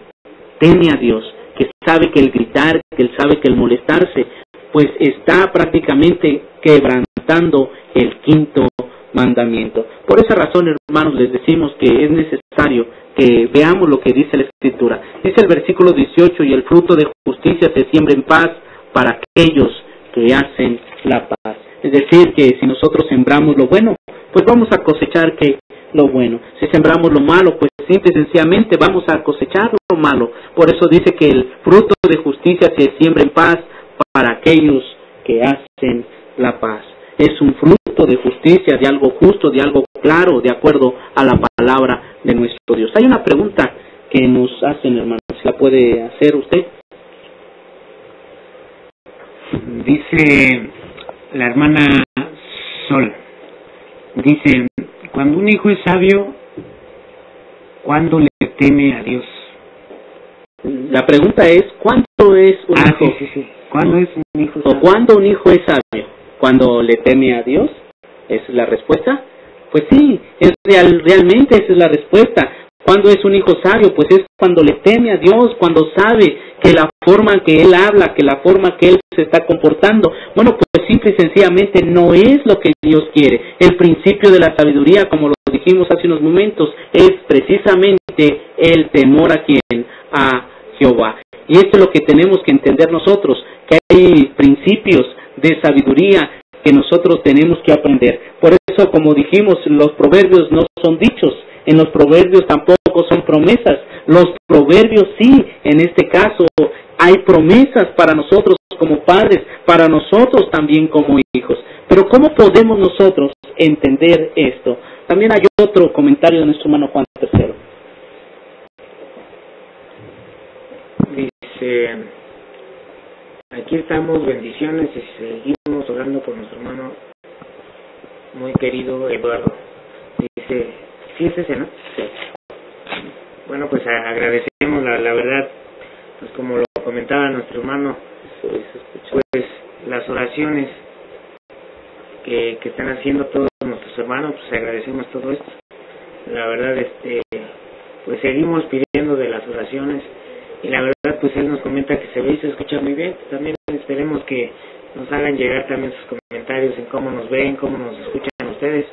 teme a Dios, que sabe que el gritar, que él sabe que el molestarse, pues está prácticamente quebrantando el quinto mandamiento. Por esa razón, hermanos, les decimos que es necesario que veamos lo que dice la Escritura. Dice el versículo 18: y el fruto de justicia se siembra en paz para aquellos que hacen la paz. Es decir, que si nosotros sembramos lo bueno, pues vamos a cosechar lo bueno. Si sembramos lo malo, pues simple y sencillamente vamos a cosechar lo malo. Por eso dice que el fruto de justicia se siembra en paz para aquellos que hacen la paz. Es un fruto de justicia, de algo justo, de algo claro, de acuerdo a la palabra de nuestro Dios. Hay una pregunta que nos hacen, hermanos, ¿la puede hacer usted? Dice la hermana Sol, dice: cuando un hijo es sabio, ¿cuándo le teme a Dios? La pregunta es, ¿cuánto es un hijo? Sí. ¿Cuándo es un hijo sabio? ¿O cuándo un hijo es sabio? ¿Cuando le teme a Dios? ¿Esa es la respuesta? Pues sí, realmente esa es la respuesta. ¿Cuándo es un hijo sabio? Pues es cuando le teme a Dios, cuando sabe que la forma en que él habla, que la forma que él se está comportando, bueno, pues simple y sencillamente no es lo que Dios quiere. El principio de la sabiduría, como lo dijimos hace unos momentos, es precisamente el temor a quién, a Jehová. Y esto es lo que tenemos que entender nosotros, que hay principios de sabiduría que nosotros tenemos que aprender. Por eso, como dijimos, los proverbios no son dichos, en los proverbios tampoco son promesas. Los proverbios sí, en este caso, hay promesas para nosotros como padres, para nosotros también como hijos. Pero ¿cómo podemos nosotros entender esto? También hay otro comentario de nuestro hermano Juan III. Dice, aquí estamos, bendiciones, y seguimos orando por nuestro hermano muy querido Eduardo. Dice, ¿sí es ese, no? Sí. Bueno, pues agradecemos, la verdad, pues como lo comentaba nuestro hermano, pues las oraciones que están haciendo todos nuestros hermanos, pues agradecemos todo esto. La verdad, pues seguimos pidiendo de las oraciones, y la verdad, pues él nos comenta que se ve y se escucha muy bien. También esperemos que nos hagan llegar también sus comentarios en cómo nos ven, cómo nos escuchan ustedes,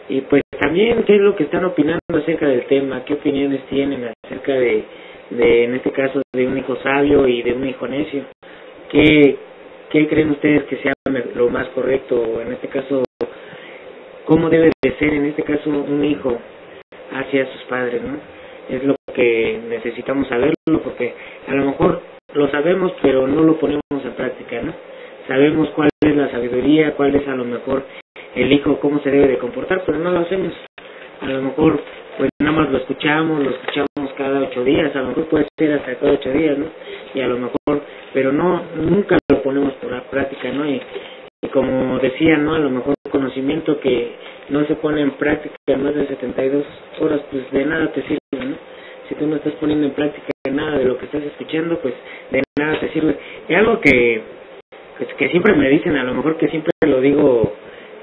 y pues también qué es lo que están opinando acerca del tema, qué opiniones tienen acerca de en este caso, de un hijo sabio y de un hijo necio. ¿Qué creen ustedes que sea lo más correcto? En este caso, ¿cómo debe de ser en este caso un hijo hacia sus padres, no? Es lo que necesitamos saberlo, porque a lo mejor lo sabemos, pero no lo ponemos en práctica, ¿no? Sabemos cuál es la sabiduría, cuál es a lo mejor el hijo, cómo se debe de comportar, pero no lo hacemos. A lo mejor, pues nada más lo escuchamos cada 8 días, a lo mejor puede ser hasta cada 8 días, ¿no? Y a lo mejor, pero no, nunca lo ponemos por la práctica, ¿no? Y como decía, ¿no? A lo mejor conocimiento que no se pone en práctica en más de 72 horas, pues de nada te sirve, ¿no? Si tú no estás poniendo en práctica nada de lo que estás escuchando, pues de nada te sirve. Y algo que siempre me dicen, a lo mejor que siempre lo digo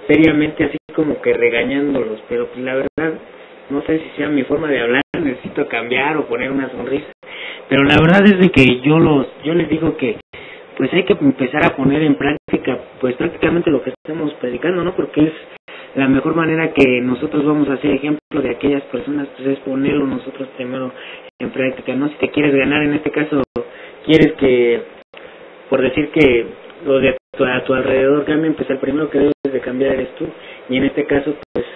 seriamente, así como que regañándolos, pero pues la verdad, no sé si sea mi forma de hablar, necesito cambiar o poner una sonrisa, pero la verdad es de que yo les digo que pues hay que empezar a poner en práctica pues prácticamente lo que estamos predicando, ¿no? Porque es la mejor manera que nosotros vamos a hacer ejemplo de aquellas personas, pues es ponerlo nosotros primero en práctica, ¿no? Si te quieres ganar, en este caso, quieres que, por decir que lo de a tu alrededor cambien, pues el primero que debes de cambiar eres tú, y en este caso, pues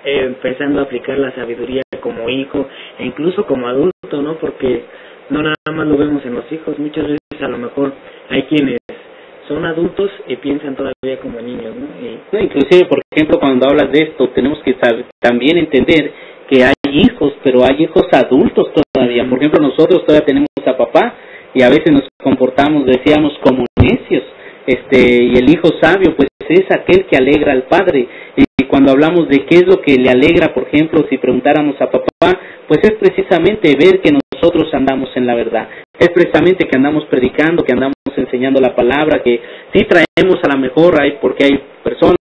empezando a aplicar la sabiduría como hijo e incluso como adulto, ¿no? Porque no nada más lo vemos en los hijos, muchas veces a lo mejor hay quienes son adultos y piensan todavía como niños, ¿no? No, inclusive, por ejemplo, cuando hablas de esto, tenemos que también entender que hay hijos, pero hay hijos adultos todavía. Por ejemplo, nosotros todavía tenemos a papá y a veces nos comportamos, decíamos, como necios. Y el hijo sabio, pues es aquel que alegra al padre. Y cuando hablamos de qué es lo que le alegra, por ejemplo, si preguntáramos a papá, pues es precisamente ver que nosotros andamos en la verdad. Es precisamente que andamos predicando, que andamos enseñando la palabra, que sí traemos a lo mejor, porque hay personas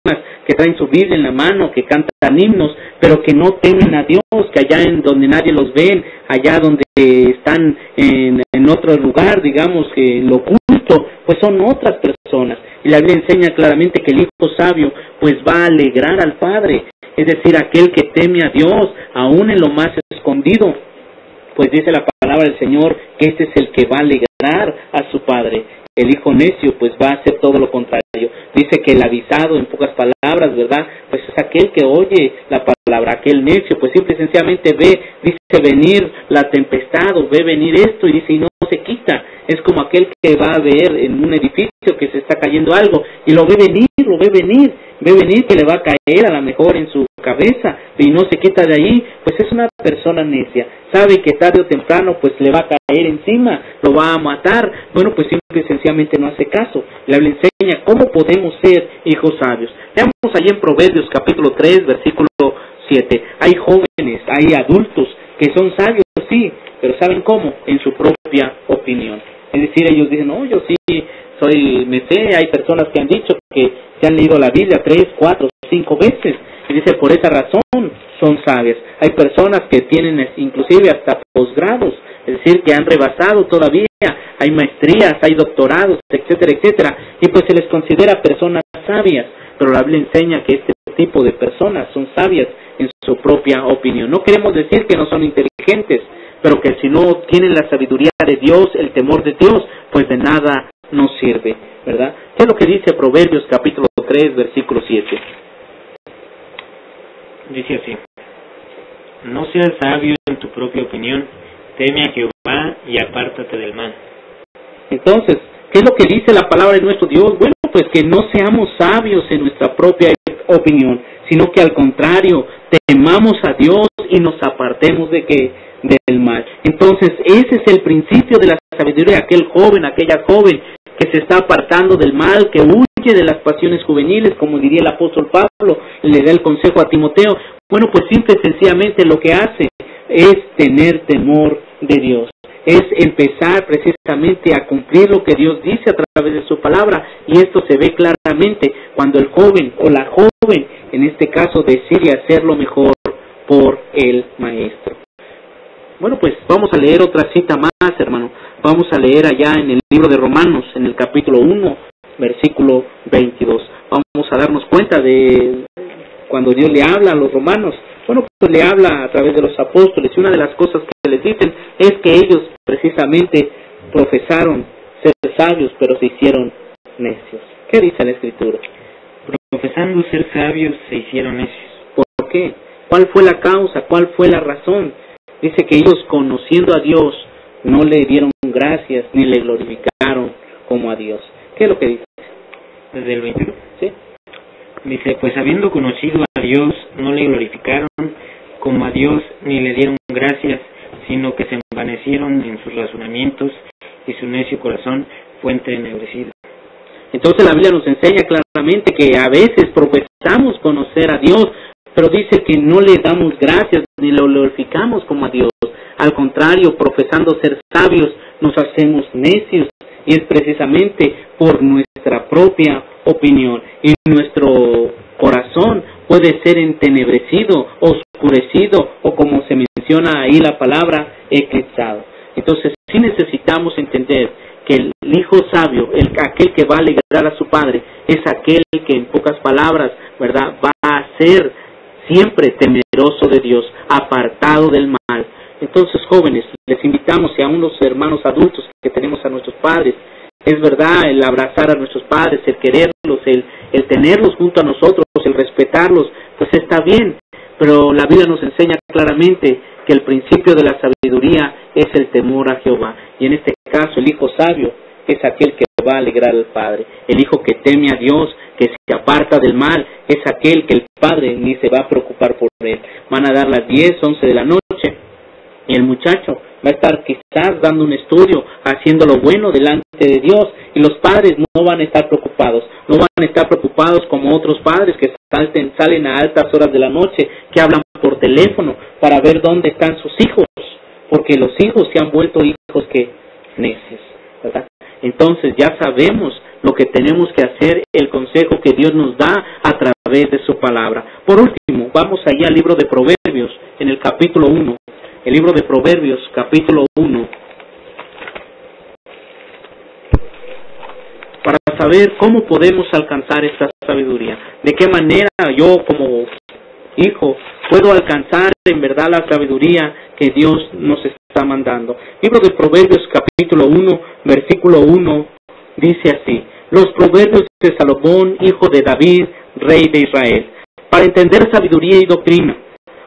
que traen su Biblia en la mano, que cantan himnos, pero que no temen a Dios, que allá en donde nadie los ve, allá donde están en otro lugar, digamos, que en lo oculto, pues son otras personas. Y la Biblia enseña claramente que el hijo sabio pues va a alegrar al Padre, es decir, aquel que teme a Dios, aún en lo más escondido. Pues dice la palabra del Señor que este es el que va a alegrar a su Padre. El hijo necio pues va a hacer todo lo contrario. Dice que el avisado, en pocas palabras, ¿verdad? Pues es aquel que oye la palabra. Aquel necio pues simple y sencillamente ve, dice venir la tempestad o ve venir esto y dice y no se quita. Es como aquel que va a ver en un edificio que se está cayendo algo y lo ve venir que le va a caer a lo mejor en su cabeza y no se quita de ahí. Pues es una persona necia, sabe que tarde o temprano pues le va a caer encima, lo va a matar. Bueno, pues simple y sencillamente no hace caso. La Biblia enseña cómo podemos ser hijos sabios. Veamos allí en Proverbios capítulo 3 versículo 7. Hay jóvenes, hay adultos que son sabios, sí, pero ¿saben cómo? En su propia opinión. Es decir, ellos dicen, no, yo sí hay personas que han dicho que se han leído la Biblia 3, 4, 5 veces, y dice, por esa razón son sabias. Hay personas que tienen inclusive hasta posgrados, es decir, que han rebasado todavía, hay maestrías, hay doctorados, etcétera, etcétera, y pues se les considera personas sabias, pero la Biblia enseña que este tipo de personas son sabias en su propia opinión. No queremos decir que no son inteligentes, pero que si no tienen la sabiduría de Dios, el temor de Dios, pues de nada nos sirve, ¿verdad? ¿Qué es lo que dice Proverbios capítulo 3, versículo 7? Dice así: no seas sabio en tu propia opinión, teme a Jehová y apártate del mal. Entonces, ¿qué es lo que dice la palabra de nuestro Dios? Bueno, pues que no seamos sabios en nuestra propia opinión, sino que al contrario, temamos a Dios y nos apartemos del mal. Entonces, ese es el principio de la sabiduría, aquel joven, aquella joven que se está apartando del mal, que huye de las pasiones juveniles, como diría el apóstol Pablo, le da el consejo a Timoteo. Bueno, pues simple y sencillamente lo que hace es tener temor de Dios, es empezar precisamente a cumplir lo que Dios dice a través de su palabra, y esto se ve claramente cuando el joven o la joven, en este caso, decide hacer lo mejor por el maestro. Bueno, pues vamos a leer otra cita más, hermano. Vamos a leer allá en el libro de Romanos, en el capítulo 1, versículo 22. Vamos a darnos cuenta de cuando Dios le habla a los romanos. Bueno, pues le habla a través de los apóstoles, y una de las cosas que les dicen es que ellos precisamente profesaron ser sabios, pero se hicieron necios. ¿Qué dice la Escritura? Profesando ser sabios, se hicieron necios. ¿Por qué? ¿Cuál fue la causa? ¿Cuál fue la razón? Dice que ellos, conociendo a Dios, no le dieron gracias ni le glorificaron como a Dios. ¿Qué es lo que dice? Desde el 21. ¿Sí? Dice, pues habiendo conocido a Dios, no le glorificaron como a Dios ni le dieron gracias, sino que se envanecieron en sus razonamientos y su necio corazón fue entenebrecido. Entonces la Biblia nos enseña claramente que a veces profesamos conocer a Dios, pero dice que no le damos gracias ni lo glorificamos como a Dios. Al contrario, profesando ser sabios, nos hacemos necios, y es precisamente por nuestra propia opinión, y nuestro corazón puede ser entenebrecido, oscurecido, o como se menciona ahí la palabra, eclipsado. Entonces sí necesitamos entender que el hijo sabio, aquel que va a alegrar a su padre, es aquel que, en pocas palabras, ¿verdad?, va a ser siempre temeroso de Dios, apartado del mal. Entonces, jóvenes, les invitamos, y aún los hermanos adultos que tenemos a nuestros padres, es verdad, el abrazar a nuestros padres, el quererlos, el tenerlos junto a nosotros, el respetarlos, pues está bien, pero la Biblia nos enseña claramente que el principio de la sabiduría es el temor a Jehová, y en este caso el hijo sabio es aquel que va a alegrar al Padre. El hijo que teme a Dios, que se aparta del mal, es aquel que el Padre ni se va a preocupar por él. Van a dar las 10, 11 de la noche, y el muchacho va a estar quizás dando un estudio, haciendo lo bueno delante de Dios, y los padres no van a estar preocupados, no van a estar preocupados como otros padres que salen a altas horas de la noche, que hablan por teléfono para ver dónde están sus hijos, porque los hijos se han vuelto hijos que necios, ¿verdad? Entonces ya sabemos lo que tenemos que hacer, el consejo que Dios nos da a través de su palabra. Por último, vamos allá al libro de Proverbios, en el capítulo 1. El libro de Proverbios, capítulo 1, para saber cómo podemos alcanzar esta sabiduría. De qué manera yo como hijo puedo alcanzar en verdad la sabiduría que Dios nos está mandando. Libro de Proverbios, capítulo 1, versículo 1, dice así: los proverbios de Salomón, hijo de David, rey de Israel, para entender sabiduría y doctrina,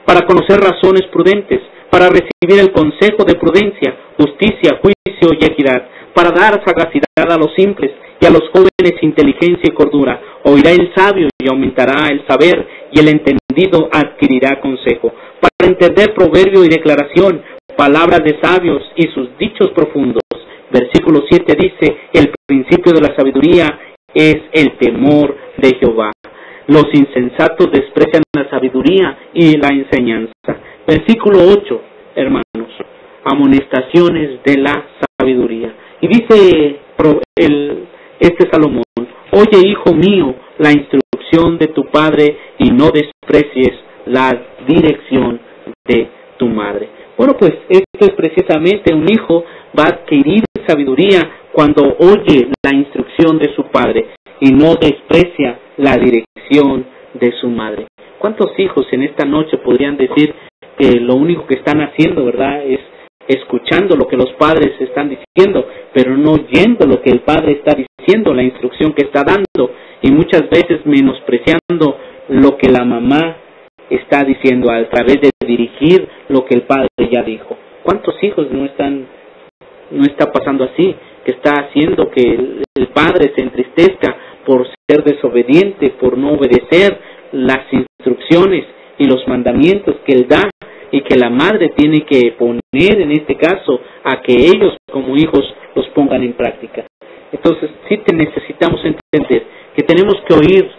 para conocer razones prudentes, para recibir el consejo de prudencia, justicia, juicio y equidad, para dar sagacidad a los simples y a los jóvenes inteligencia y cordura. Oirá el sabio y aumentará el saber, y el entendido adquirirá consejo. Para entender proverbio y declaración, palabras de sabios y sus dichos profundos. Versículo 7 dice: el principio de la sabiduría es el temor de Jehová. Los insensatos desprecian la sabiduría y la enseñanza. Versículo 8, hermanos, amonestaciones de la sabiduría. Y dice Este es Salomón. Oye, hijo mío, la instrucción de tu padre y no desprecies la dirección de tu madre. Bueno, pues esto es precisamente, un hijo va a adquirir sabiduría cuando oye la instrucción de su padre y no desprecia la dirección de su madre. ¿Cuántos hijos en esta noche podrían decir que lo único que están haciendo, verdad, es escuchando lo que los padres están diciendo, pero no oyendo lo que el padre está diciendo, la instrucción que está dando, y muchas veces menospreciando lo que la mamá está diciendo a través de dirigir lo que el padre ya dijo? ¿Cuántos hijos no está pasando así, que está haciendo que el padre se entristezca por ser desobediente, por no obedecer las instrucciones y los mandamientos que él da, y que la madre tiene que poner, en este caso, a que ellos como hijos los pongan en práctica? Entonces sí necesitamos entender que tenemos que oír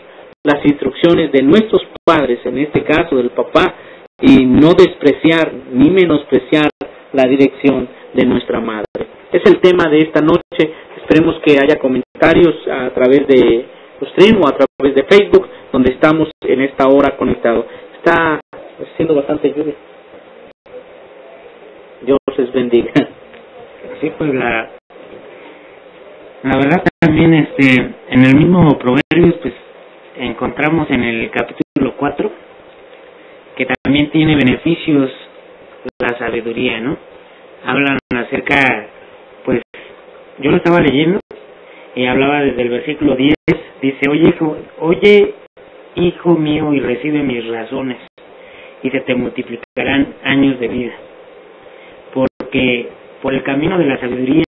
las instrucciones de nuestros padres, en este caso del papá, y no despreciar ni menospreciar la dirección de nuestra madre. Es el tema de esta noche. Esperemos que haya comentarios a través de stream o a través de Facebook, donde estamos en esta hora conectados. Está haciendo bastante lluvia. Dios les bendiga. Sí, pues la verdad también en el mismo Proverbios pues encontramos en el capítulo 4 que también tiene beneficios la sabiduría, ¿no? Hablan acerca, pues yo lo estaba leyendo y hablaba desde el versículo 10, dice, oye hijo mío, y recibe mis razones, y se te multiplicarán años de vida, porque por el camino de la sabiduría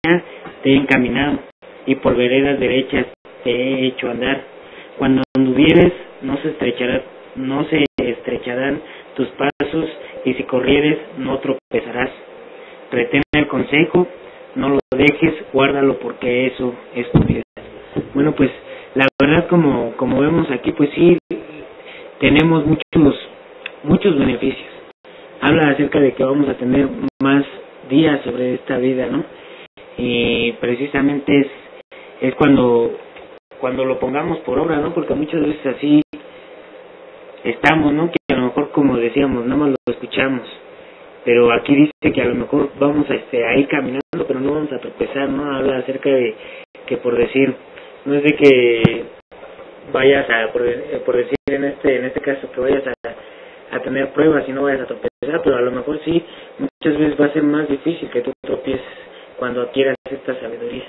te he encaminado, y por veredas derechas te he hecho andar. Cuando anduvieres no se estrecharán tus pasos, y si corrieres no tropezarás. Retén el consejo, no lo dejes, guárdalo, porque eso es tu vida. Bueno, pues la verdad, como vemos aquí, pues sí tenemos muchos beneficios. Habla acerca de que vamos a tener más días sobre esta vida, ¿no? Y precisamente es cuando lo pongamos por obra, ¿no? Porque muchas veces así estamos, ¿no? Que a lo mejor, como decíamos, nada más lo escuchamos, pero aquí dice que a lo mejor vamos a ir caminando, pero no vamos a tropezar, ¿no? Habla acerca de que, por decir, no es de que vayas a, por decir en este caso, que vayas a tener pruebas y no vayas a tropezar, pero a lo mejor sí, muchas veces va a ser más difícil que tú tropieces cuando adquieras esta sabiduría.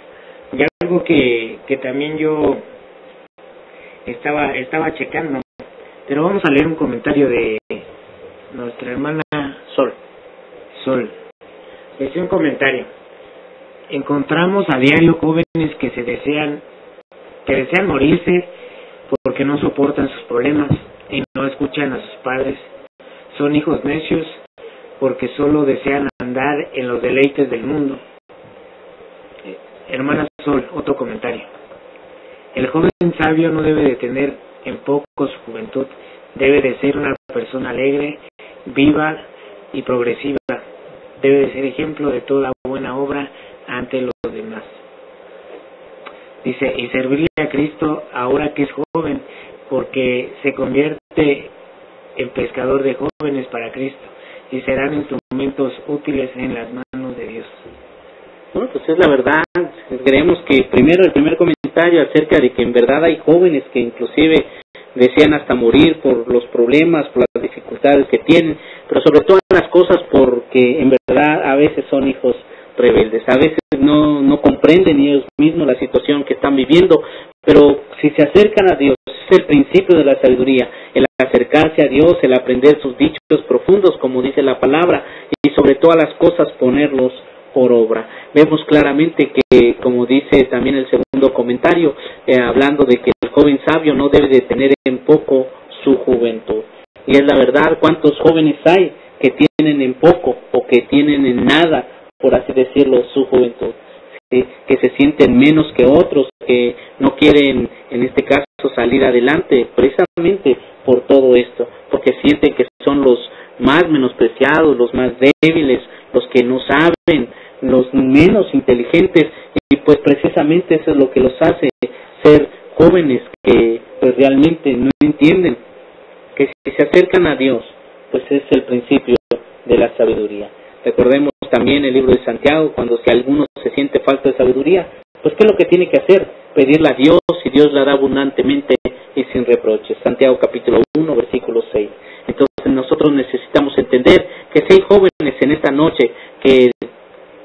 Y algo que también yo estaba checando, pero vamos a leer un comentario de nuestra hermana Sol. Dice un comentario: encontramos a diario jóvenes que desean morirse porque no soportan sus problemas y no escuchan a sus padres. Son hijos necios porque solo desean andar en los deleites del mundo. Hermana Sol, otro comentario: el joven sabio no debe de tener en poco su juventud, debe de ser una persona alegre, viva y progresiva, debe de ser ejemplo de toda buena obra ante los demás. Dice, y servirle a Cristo ahora que es joven, porque se convierte en pescador de jóvenes para Cristo, y serán instrumentos útiles en las manos de Dios. Bueno, pues es la verdad. Creemos que el primer comentario acerca de que en verdad hay jóvenes que inclusive desean hasta morir por los problemas, por las dificultades que tienen, pero sobre todas las cosas porque en verdad a veces son hijos rebeldes, a veces no comprenden ellos mismos la situación que están viviendo, pero si se acercan a Dios, es el principio de la sabiduría, el acercarse a Dios, el aprender sus dichos profundos, como dice la palabra, y sobre todas las cosas ponerlos por obra. Vemos claramente que, como dice también el segundo comentario, hablando de que el joven sabio no debe de tener en poco su juventud. Y es la verdad, ¿cuántos jóvenes hay que tienen en poco o que tienen en nada, por así decirlo, su juventud? Que se sienten menos que otros, que no quieren, en este caso, salir adelante, precisamente por todo esto, porque sienten que son los más menospreciados, los más débiles, los que no saben, los menos inteligentes, y pues precisamente eso es lo que los hace ser jóvenes que pues realmente no entienden que si se acercan a Dios, pues es el principio de la sabiduría. Recordemos también el libro de Santiago, cuando si alguno se siente falta de sabiduría, pues ¿qué es lo que tiene que hacer? Pedirla a Dios, y Dios la da abundantemente y sin reproches. Santiago capítulo 1, versículo 6. Entonces nosotros necesitamos entender que si hay jóvenes en esta noche que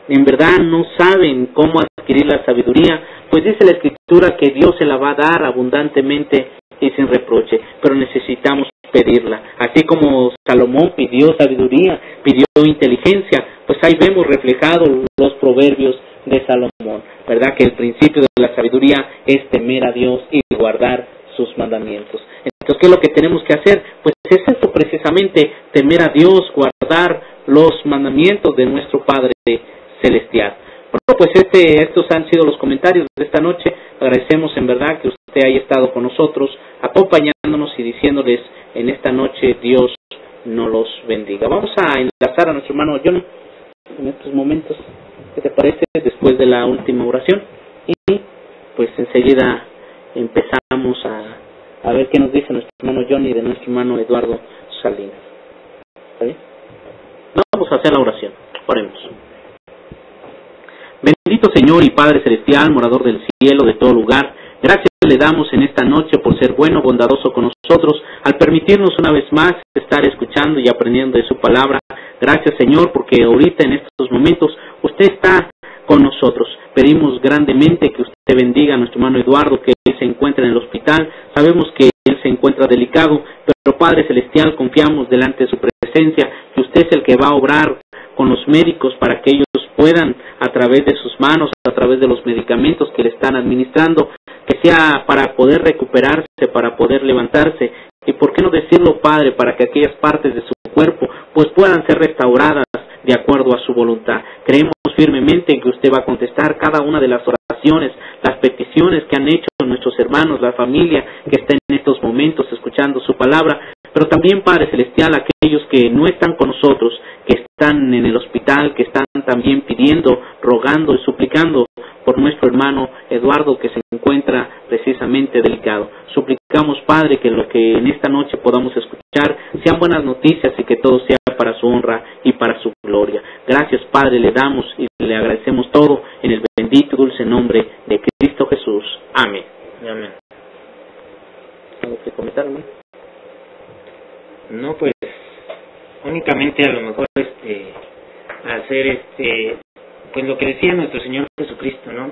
en verdad no saben cómo adquirir la sabiduría, pues dice la Escritura que Dios se la va a dar abundantemente y sin reproche, pero necesitamos pedirla. Así como Salomón pidió sabiduría, pidió inteligencia, pues ahí vemos reflejados los proverbios de Salomón, ¿verdad? Que el principio de la sabiduría es temer a Dios y guardar sus mandamientos. Entonces, ¿qué es lo que tenemos que hacer? Pues es esto precisamente, temer a Dios, guardar los mandamientos de nuestro Padre Celestial. Bueno, pues estos han sido los comentarios de esta noche. Agradecemos en verdad que usted haya estado con nosotros, acompañándonos y diciéndoles en esta noche, Dios nos los bendiga. Vamos a enlazar a nuestro hermano Johnny en estos momentos. ¿Qué te parece? Después de la última oración. Y pues enseguida empezamos a ver qué nos dice nuestro hermano Johnny de nuestro hermano Eduardo Salinas. ¿Está bien? Vamos a hacer la oración. Oremos. Bendito Señor y Padre Celestial, morador del cielo, de todo lugar, gracias le damos en esta noche por ser bueno, bondadoso con nosotros, al permitirnos una vez más estar escuchando y aprendiendo de su palabra. Gracias Señor, porque ahorita en estos momentos usted está con nosotros. Pedimos grandemente que usted bendiga a nuestro hermano Eduardo, que él se encuentra en el hospital. Sabemos que él se encuentra delicado, pero Padre Celestial, confiamos delante de su presencia, que usted es el que va a obrar con los médicos para que ellos puedan, a través de sus manos, a través de los medicamentos que le están administrando, que sea para poder recuperarse, para poder levantarse, y por qué no decirlo, Padre, para que aquellas partes de su cuerpo pues puedan ser restauradas de acuerdo a su voluntad. Creemos firmemente en que usted va a contestar cada una de las oraciones, las peticiones que han hecho nuestros hermanos, la familia que está en estos momentos escuchando su palabra, pero también, Padre Celestial, aquellos que no están con nosotros, que están en el hospital, que están también pidiendo, rogando y suplicando por nuestro hermano Eduardo, que se encuentra precisamente delicado. Suplicamos, Padre, que lo que en esta noche podamos escuchar sean buenas noticias y que todo sea para su honra y para su gloria. Gracias, Padre, le damos y le agradecemos todo en el bendito y dulce nombre de Cristo Jesús. Amén. Amén. ¿Algo que comentar, hermano? No, pues únicamente a lo mejor hacer pues lo que decía nuestro Señor Jesucristo, ¿no?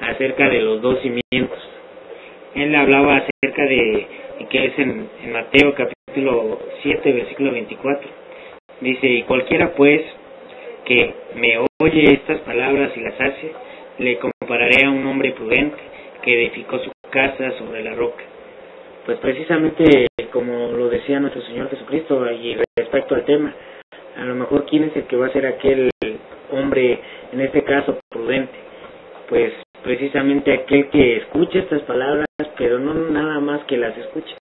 Acerca de los dos cimientos. Él hablaba acerca de que es en Mateo capítulo 7 versículo 24. Dice, y cualquiera pues que me oye estas palabras y las hace, le compararé a un hombre prudente que edificó su casa sobre la roca. Pues precisamente como lo decía nuestro Señor Jesucristo, y respecto al tema, a lo mejor quién es el que va a ser aquel hombre, en este caso prudente, pues precisamente aquel que escucha estas palabras, pero no nada más que las escuche,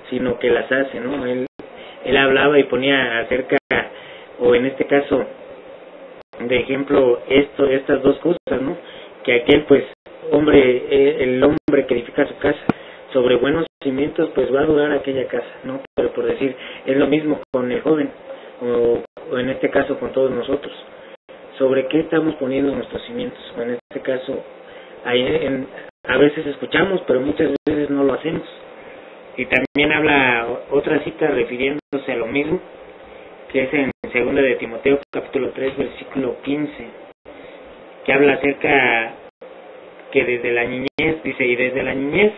sino que las hace, ¿no? Él hablaba y ponía acerca, o en este caso, de ejemplo, estas dos cosas, ¿no? Que aquel pues el hombre que edifica su casa sobre buenos cimientos, pues va a durar aquella casa, ¿no? Pero por decir, es lo mismo con el joven, o en este caso con todos nosotros. ¿Sobre qué estamos poniendo nuestros cimientos? O en este caso, a veces escuchamos, pero muchas veces no lo hacemos. Y también habla otra cita refiriéndose a lo mismo, que es en 2 de Timoteo capítulo 3 versículo 15, que habla acerca que desde la niñez, dice, y desde la niñez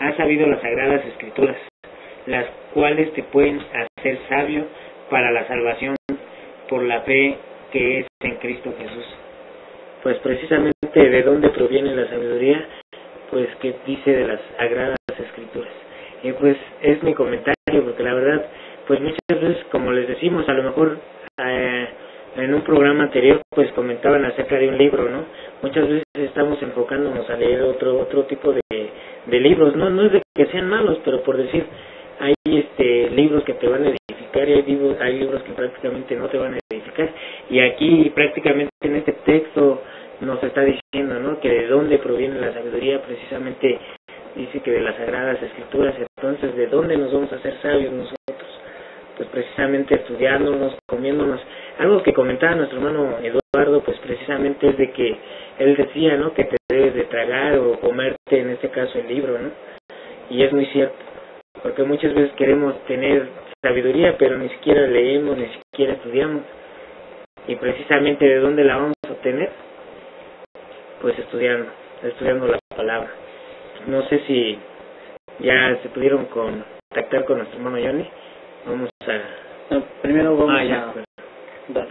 has sabido las sagradas escrituras, las cuales te pueden hacer sabio para la salvación por la fe que es en Cristo Jesús. Pues precisamente de dónde proviene la sabiduría, pues que dice de las sagradas escrituras. Y pues es mi comentario, porque la verdad, pues muchas veces, como les decimos, a lo mejor en un programa anterior pues comentaban acerca de un libro, ¿no? Muchas veces estamos enfocándonos a leer otro tipo de libros, no es de que sean malos, pero por decir, hay libros que te van a edificar y hay libros que prácticamente no te van a edificar. Y aquí prácticamente en este texto nos está diciendo, ¿no? Que de dónde proviene la sabiduría, precisamente dice que de las Sagradas Escrituras. Entonces, ¿de dónde nos vamos a hacer sabios nosotros? Pues precisamente estudiándonos, comiéndonos. Algo que comentaba nuestro hermano Eduardo, pues precisamente es de que él decía, ¿no? Que te debes de tragar o comerte, en este caso, el libro, ¿no? Y es muy cierto, porque muchas veces queremos tener sabiduría, pero ni siquiera leemos, ni siquiera estudiamos. Y precisamente, ¿de dónde la vamos a obtener? Pues estudiando la palabra. No sé si ya se pudieron contactar con nuestro hermano Johnny. Vamos a... No, primero vamos ya, a... Dale.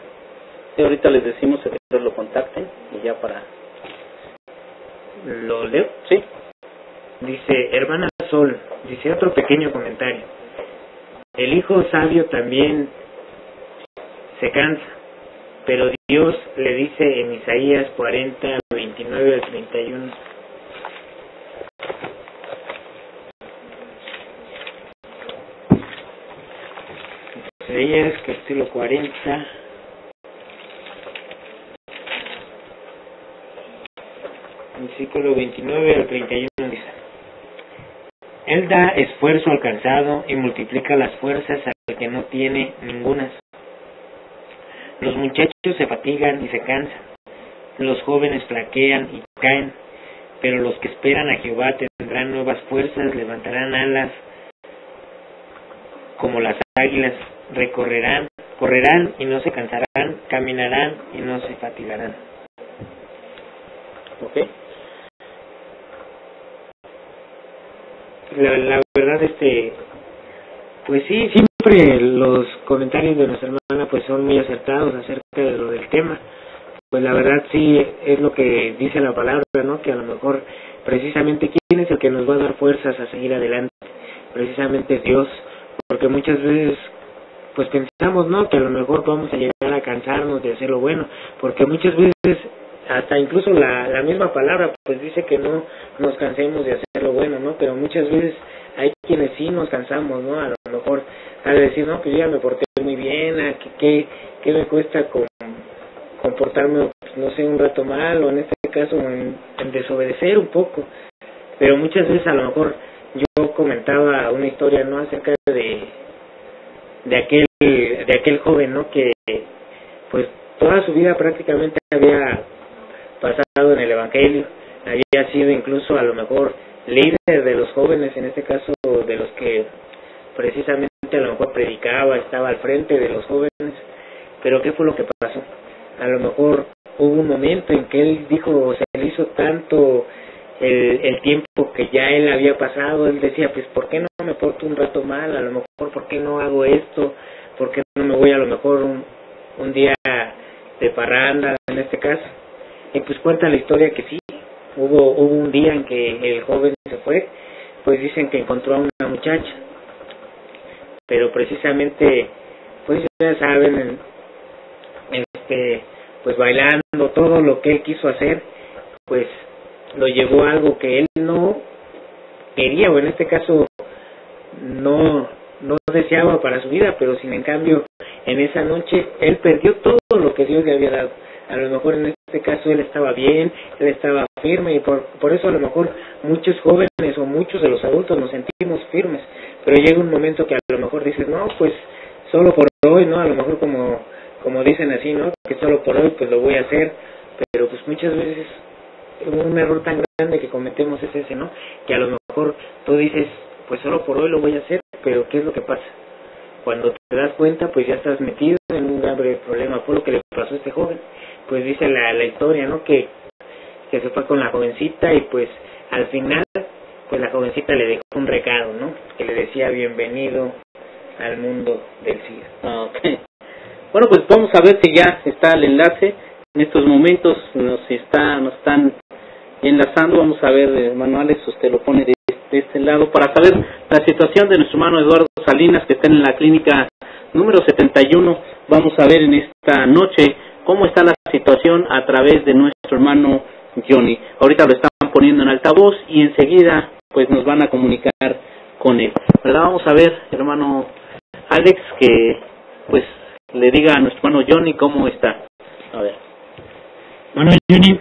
Sí, ahorita les decimos que lo contacten y ya para... ¿Lo leo? Sí. Dice, hermana Sol, dice otro pequeño comentario. El hijo sabio también se cansa, pero Dios le dice en Isaías 40, 29 al 31. Isaías capítulo 40, versículo 29 al 31 dice: Él da esfuerzo al cansado y multiplica las fuerzas al que no tiene ningunas. Los muchachos se fatigan y se cansan, los jóvenes flaquean y caen, pero los que esperan a Jehová tendrán nuevas fuerzas, levantarán alas como las águilas, correrán y no se cansarán, caminarán y no se fatigarán. Ok. La verdad, pues sí, siempre los comentarios de nuestra hermana pues son muy acertados acerca de lo del tema. Pues la verdad sí es lo que dice la palabra, ¿no? Que a lo mejor precisamente quién es el que nos va a dar fuerzas a seguir adelante, precisamente Dios, porque muchas veces pues pensamos, ¿no? Que a lo mejor vamos a llegar a cansarnos de hacer lo bueno, porque muchas veces hasta incluso la misma palabra pues dice que no nos cansemos de hacer lo bueno, ¿no? Pero muchas veces hay quienes sí nos cansamos, ¿no? A lo mejor al decir, no, pues yo ya me porté muy bien, ¿qué me cuesta comportarme, pues, no sé, un rato mal, o en este caso en desobedecer un poco? Pero muchas veces a lo mejor yo comentaba una historia, ¿no? Acerca de aquel joven, ¿no? Que pues toda su vida prácticamente había pasado en el Evangelio, había sido incluso a lo mejor líder de los jóvenes, en este caso de los que precisamente a lo mejor predicaba, estaba al frente de los jóvenes. Pero ¿qué fue lo que pasó? A lo mejor hubo un momento en que él dijo, se le hizo tanto el tiempo que ya él había pasado, él decía, pues ¿por qué no me porto un rato mal? A lo mejor ¿por qué no hago esto? ¿Por qué no me voy a lo mejor un día de parranda, en este caso? Y pues cuenta la historia que sí, hubo un día en que el joven se fue, pues dicen que encontró a una muchacha, pero precisamente, pues ya saben, pues bailando, todo lo que él quiso hacer, pues lo llevó a algo que él no quería, o en este caso no deseaba para su vida, pero sin en cambio en esa noche él perdió todo lo que Dios le había dado. A lo mejor en este caso él estaba bien, él estaba firme, y por eso a lo mejor muchos jóvenes o muchos de los adultos nos sentimos firmes, pero llega un momento que a lo mejor dices, no, pues solo por hoy, ¿no? A lo mejor como dicen así, ¿no? Que solo por hoy pues lo voy a hacer, pero pues muchas veces un error tan grande que cometemos es ese, ¿no? Que a lo mejor tú dices, pues solo por hoy lo voy a hacer, pero ¿qué es lo que pasa? Cuando te das cuenta, pues ya estás metido en un grave problema. Fue lo que le pasó a este joven. Pues dice la historia, ¿no? Que se fue con la jovencita y pues al final, pues la jovencita le dejó un recado, ¿no? Que le decía bienvenido al mundo del SIDA. Okay. Bueno, pues vamos a ver si ya está el enlace. En estos momentos nos están enlazando. Vamos a ver, hermano Alex, usted lo pone de este lado para saber la situación de nuestro hermano Eduardo Salinas, que está en la clínica número 71. Vamos a ver en esta noche cómo está la situación a través de nuestro hermano Johnny. Ahorita lo están poniendo en altavoz y enseguida pues nos van a comunicar con él, ¿verdad? Vamos a ver, hermano Alex, que pues le diga a nuestro hermano Johnny cómo está. A ver. Bueno, Johnny,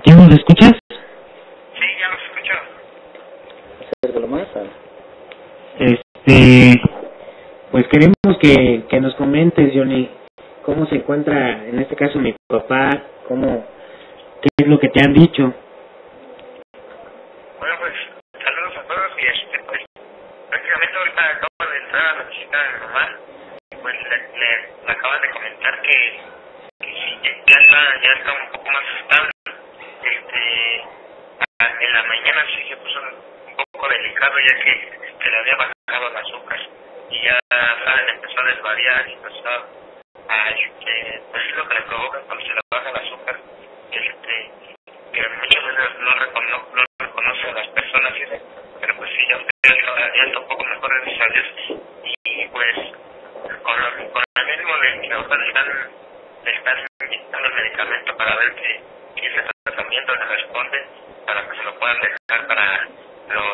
¿Ya nos escuchas? Sí, ya los escucho. Acércalo más. Pues queremos que nos comentes, Johnny, cómo se encuentra, en este caso, mi papá, qué es lo que te han dicho. Bueno, pues, saludos a todos y pues, prácticamente ahorita acabo de entrar a la visita de mi mamá. Pues le acaban de comentar que sí, ya está un poco más estable. En la mañana sí se puso un poco delicado, ya que le había bajado el azúcar y ya saben, empezó a desvariar y empezó a pues es lo que le provoca cuando se le baja el azúcar, que muchas veces no reconoce a las personas, pero pues sí, ya está un poco mejor, gracias a Dios. Y pues con el mismo que ahora le están inyectando el medicamento para ver si ese tratamiento le responde, para que se lo puedan dejar para lo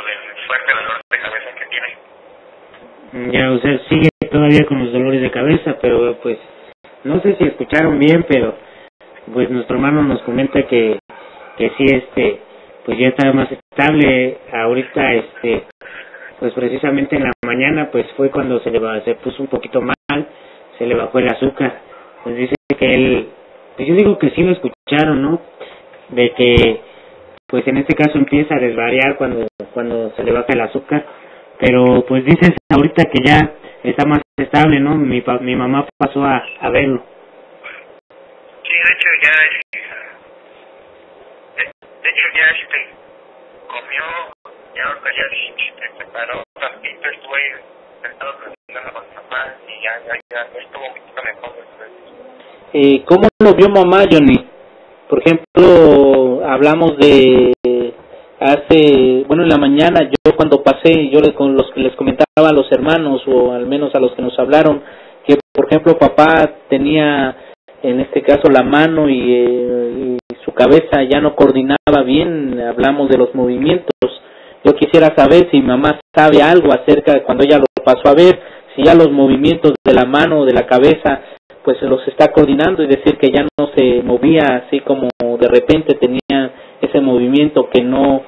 del fuerte dolor de cabeza que tiene. Ya, o sea, sigue todavía con los dolores de cabeza, pero pues no sé si escucharon bien, pero pues nuestro hermano nos comenta que sí, pues ya está más estable. Ahorita, pues precisamente en la mañana, pues fue cuando se puso un poquito mal, se le bajó el azúcar. Pues dice que él, pues yo digo que sí lo escucharon, ¿no? De que, pues en este caso empieza a desvariar cuando se le baja el azúcar, pero pues dices ahorita que ya está más estable, ¿no? Mi mamá pasó a verlo. Sí, de hecho ya comió, ya ahorita ya se paró tantito, estuvo ahí sentado platicando con mi papá y ya estuvo un poquito mejor después. ¿Cómo lo vio mamá, Johnny? Por ejemplo, hablamos de en la mañana, yo cuando pasé, con los que les comentaba a los hermanos, o al menos a los que nos hablaron, que por ejemplo papá tenía, en este caso, la mano y su cabeza ya no coordinaba bien. Hablamos de los movimientos. Yo quisiera saber si mamá sabe algo acerca de cuando ella lo pasó a ver, si ya los movimientos de la mano o de la cabeza pues se los está coordinando, y decir que ya no se movía así como de repente tenía ese movimiento que no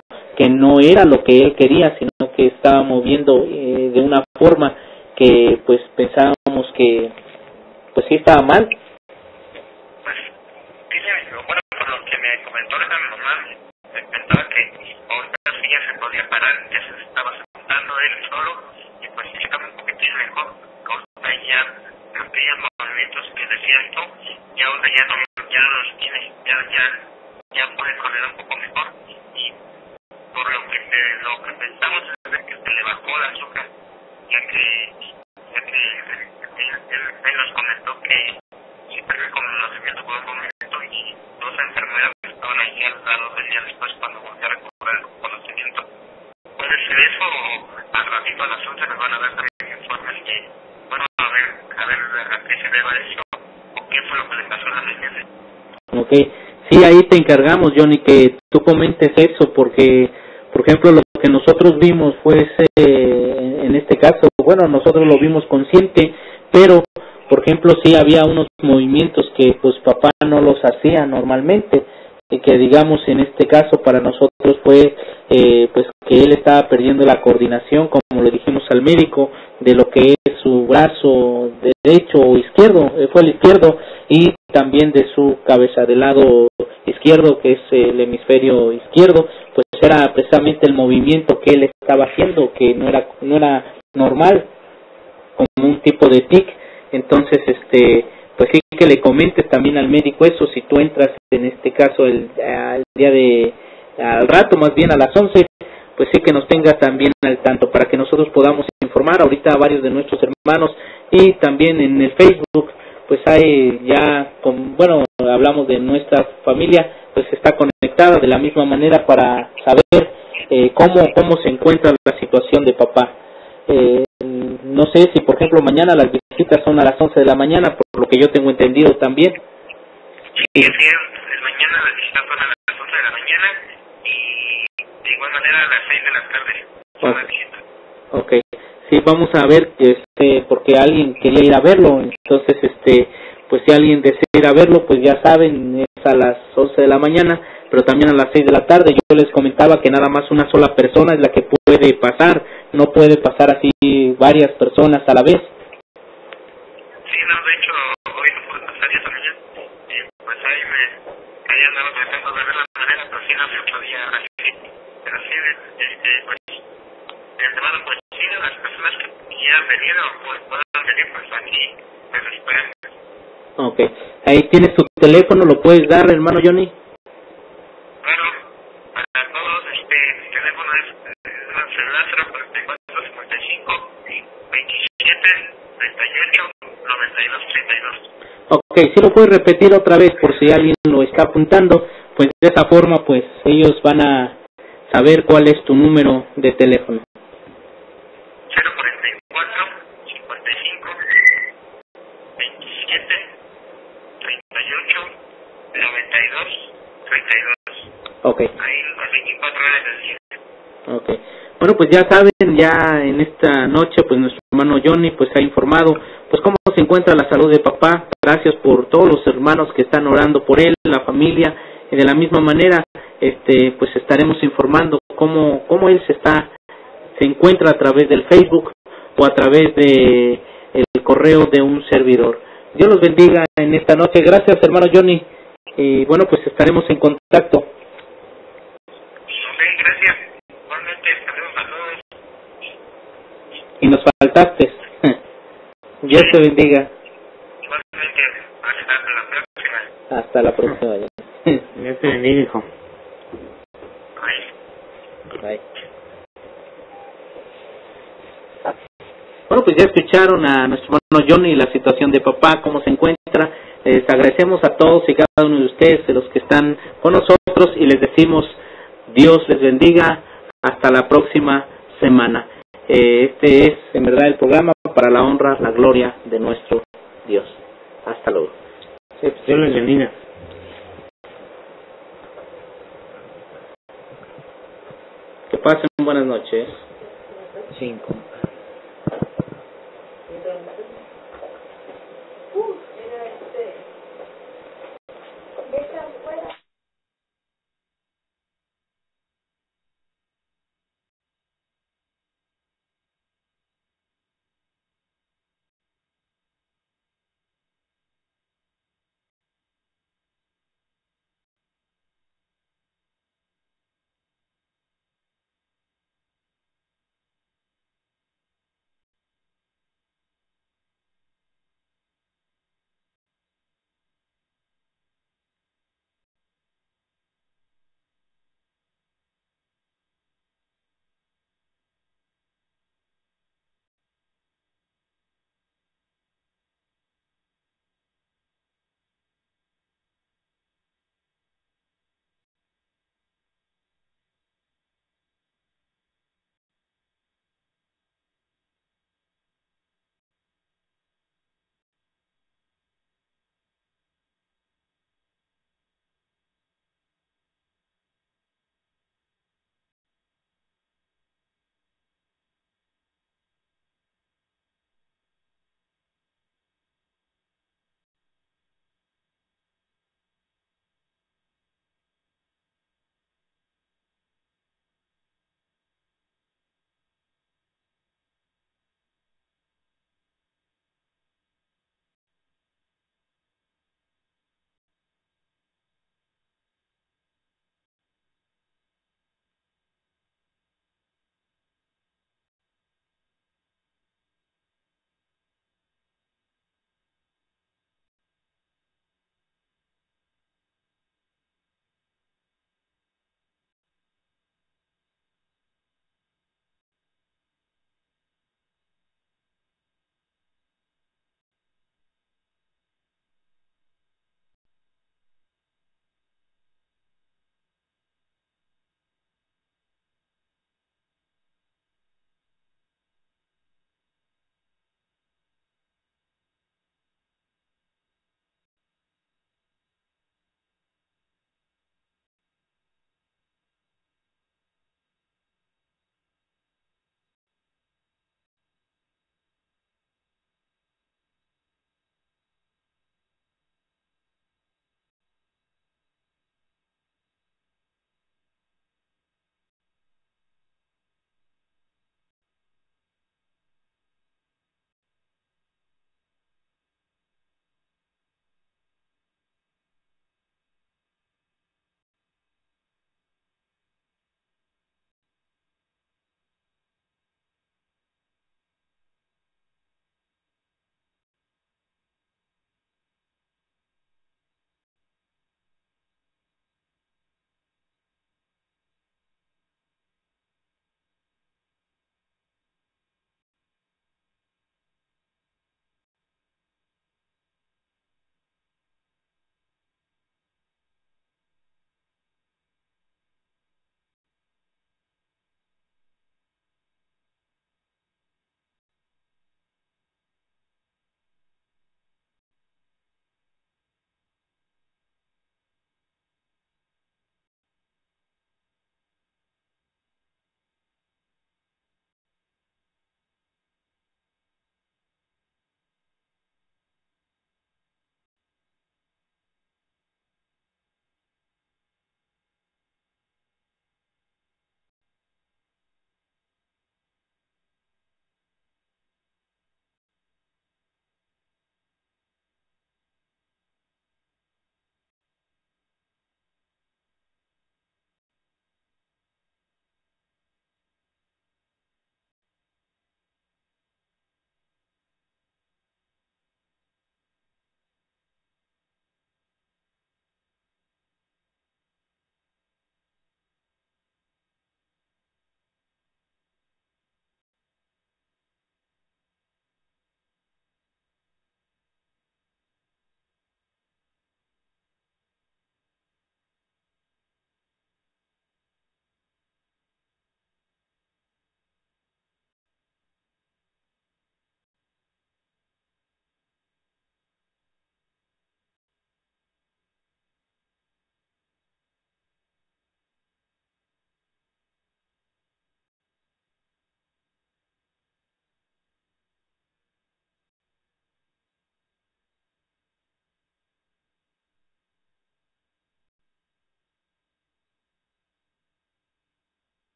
era lo que él quería, sino que estaba moviendo de una forma que pues pensábamos que pues sí estaba mal. Pues bueno, por lo que me comentó mi mamá, me comentaba que ahorita sí ya se podía parar, ya se estaba sentando él solo y pues sí estaba un poquitín mejor. Ahorita ya aquellos movimientos que decías tú, ya ahora ya no los tiene, ya puede correr un poco mejor. Y por lo que pensamos es que se le bajó el azúcar, ya que él nos comentó que sí perdió el conocimiento por un momento y dos enfermeras que estaban ahí al lado del día después cuando volvió a recobrar el conocimiento. Puede ser eso, o al ratito a las 11 nos van a dar también informes que, bueno, a ver a qué se deba eso, o qué fue lo que le pasó a la mañana. Ok, sí, ahí te encargamos, Johnny, que tú comentes eso, porque, por ejemplo, lo que nosotros vimos fue en este caso, bueno, nosotros lo vimos consciente, pero, por ejemplo, sí había unos movimientos que pues papá no los hacía normalmente, y que digamos en este caso para nosotros fue pues que él estaba perdiendo la coordinación, como le dijimos al médico, de lo que es su brazo derecho o izquierdo, fue el izquierdo, y también de su cabeza del lado izquierdo, que es el hemisferio izquierdo, pues era precisamente el movimiento que él estaba haciendo, que no era normal, como un tipo de tic. Entonces pues sí que le comentes también al médico eso, si tú entras en este caso al rato, más bien a las 11, pues sí que nos tengas también al tanto para que nosotros podamos informar ahorita a varios de nuestros hermanos, y también en el Facebook pues hay ya, hablamos de nuestra familia, pues está conectada de la misma manera para saber cómo se encuentra la situación de papá. No sé si por ejemplo mañana las visitas son a las 11 de la mañana, por lo que yo tengo entendido también. Sí, mañana las visitas son a las 11 de la mañana y de igual manera a las 6 de la tarde. Okay. Sí, vamos a ver, porque alguien quería ir a verlo, entonces pues si alguien desea ir a verlo, pues ya saben, es a las 11 de la mañana, pero también a las 6 de la tarde. Yo les comentaba que nada más una sola persona es la que puede pasar, no puede pasar así varias personas a la vez. Sí, no, de hecho, hoy no pude pasar esta mañana, pues ahí andaba tratando de ver la manera, pero sí no se podía así, pero sí, pues, de antemano, pues sí, las personas que quieran venir o pues puedan venir, pues aquí, pues esperan. Ok, ahí tienes tu teléfono, ¿lo puedes dar, hermano Johnny? Claro, para todos, mi teléfono es celular 044 55 27 38 92 32. Ok, si lo puedes repetir otra vez por si alguien lo está apuntando, pues de esa forma pues ellos van a saber cuál es tu número de teléfono. 044 55 27 38 92 32. Ok. Ahí las 24 horas del día. Ok. Bueno, pues ya saben, ya en esta noche pues nuestro hermano Johnny pues ha informado pues cómo se encuentra la salud de papá. Gracias por todos los hermanos que están orando por él, la familia, y de la misma manera pues estaremos informando cómo él se encuentra a través del Facebook o a través de el correo de un servidor. Dios los bendiga en esta noche. Gracias, hermano Johnny. Y bueno, pues estaremos en contacto. Ok, gracias. Igualmente, saludos a todos. Y nos faltaste. Dios te bendiga. Igualmente, hasta la próxima. Hasta la próxima. Dios te bendiga, hijo. Bye. Bueno, pues ya escucharon a nuestro hermano Johnny la situación de papá, cómo se encuentra. Les agradecemos a todos y cada uno de ustedes, de los que están con nosotros, y les decimos Dios les bendiga. Hasta la próxima semana. Este es en verdad el programa para la honra, la gloria de nuestro Dios. Hasta luego. Sí, pues Dios les bendiga. Que pasen buenas noches. 5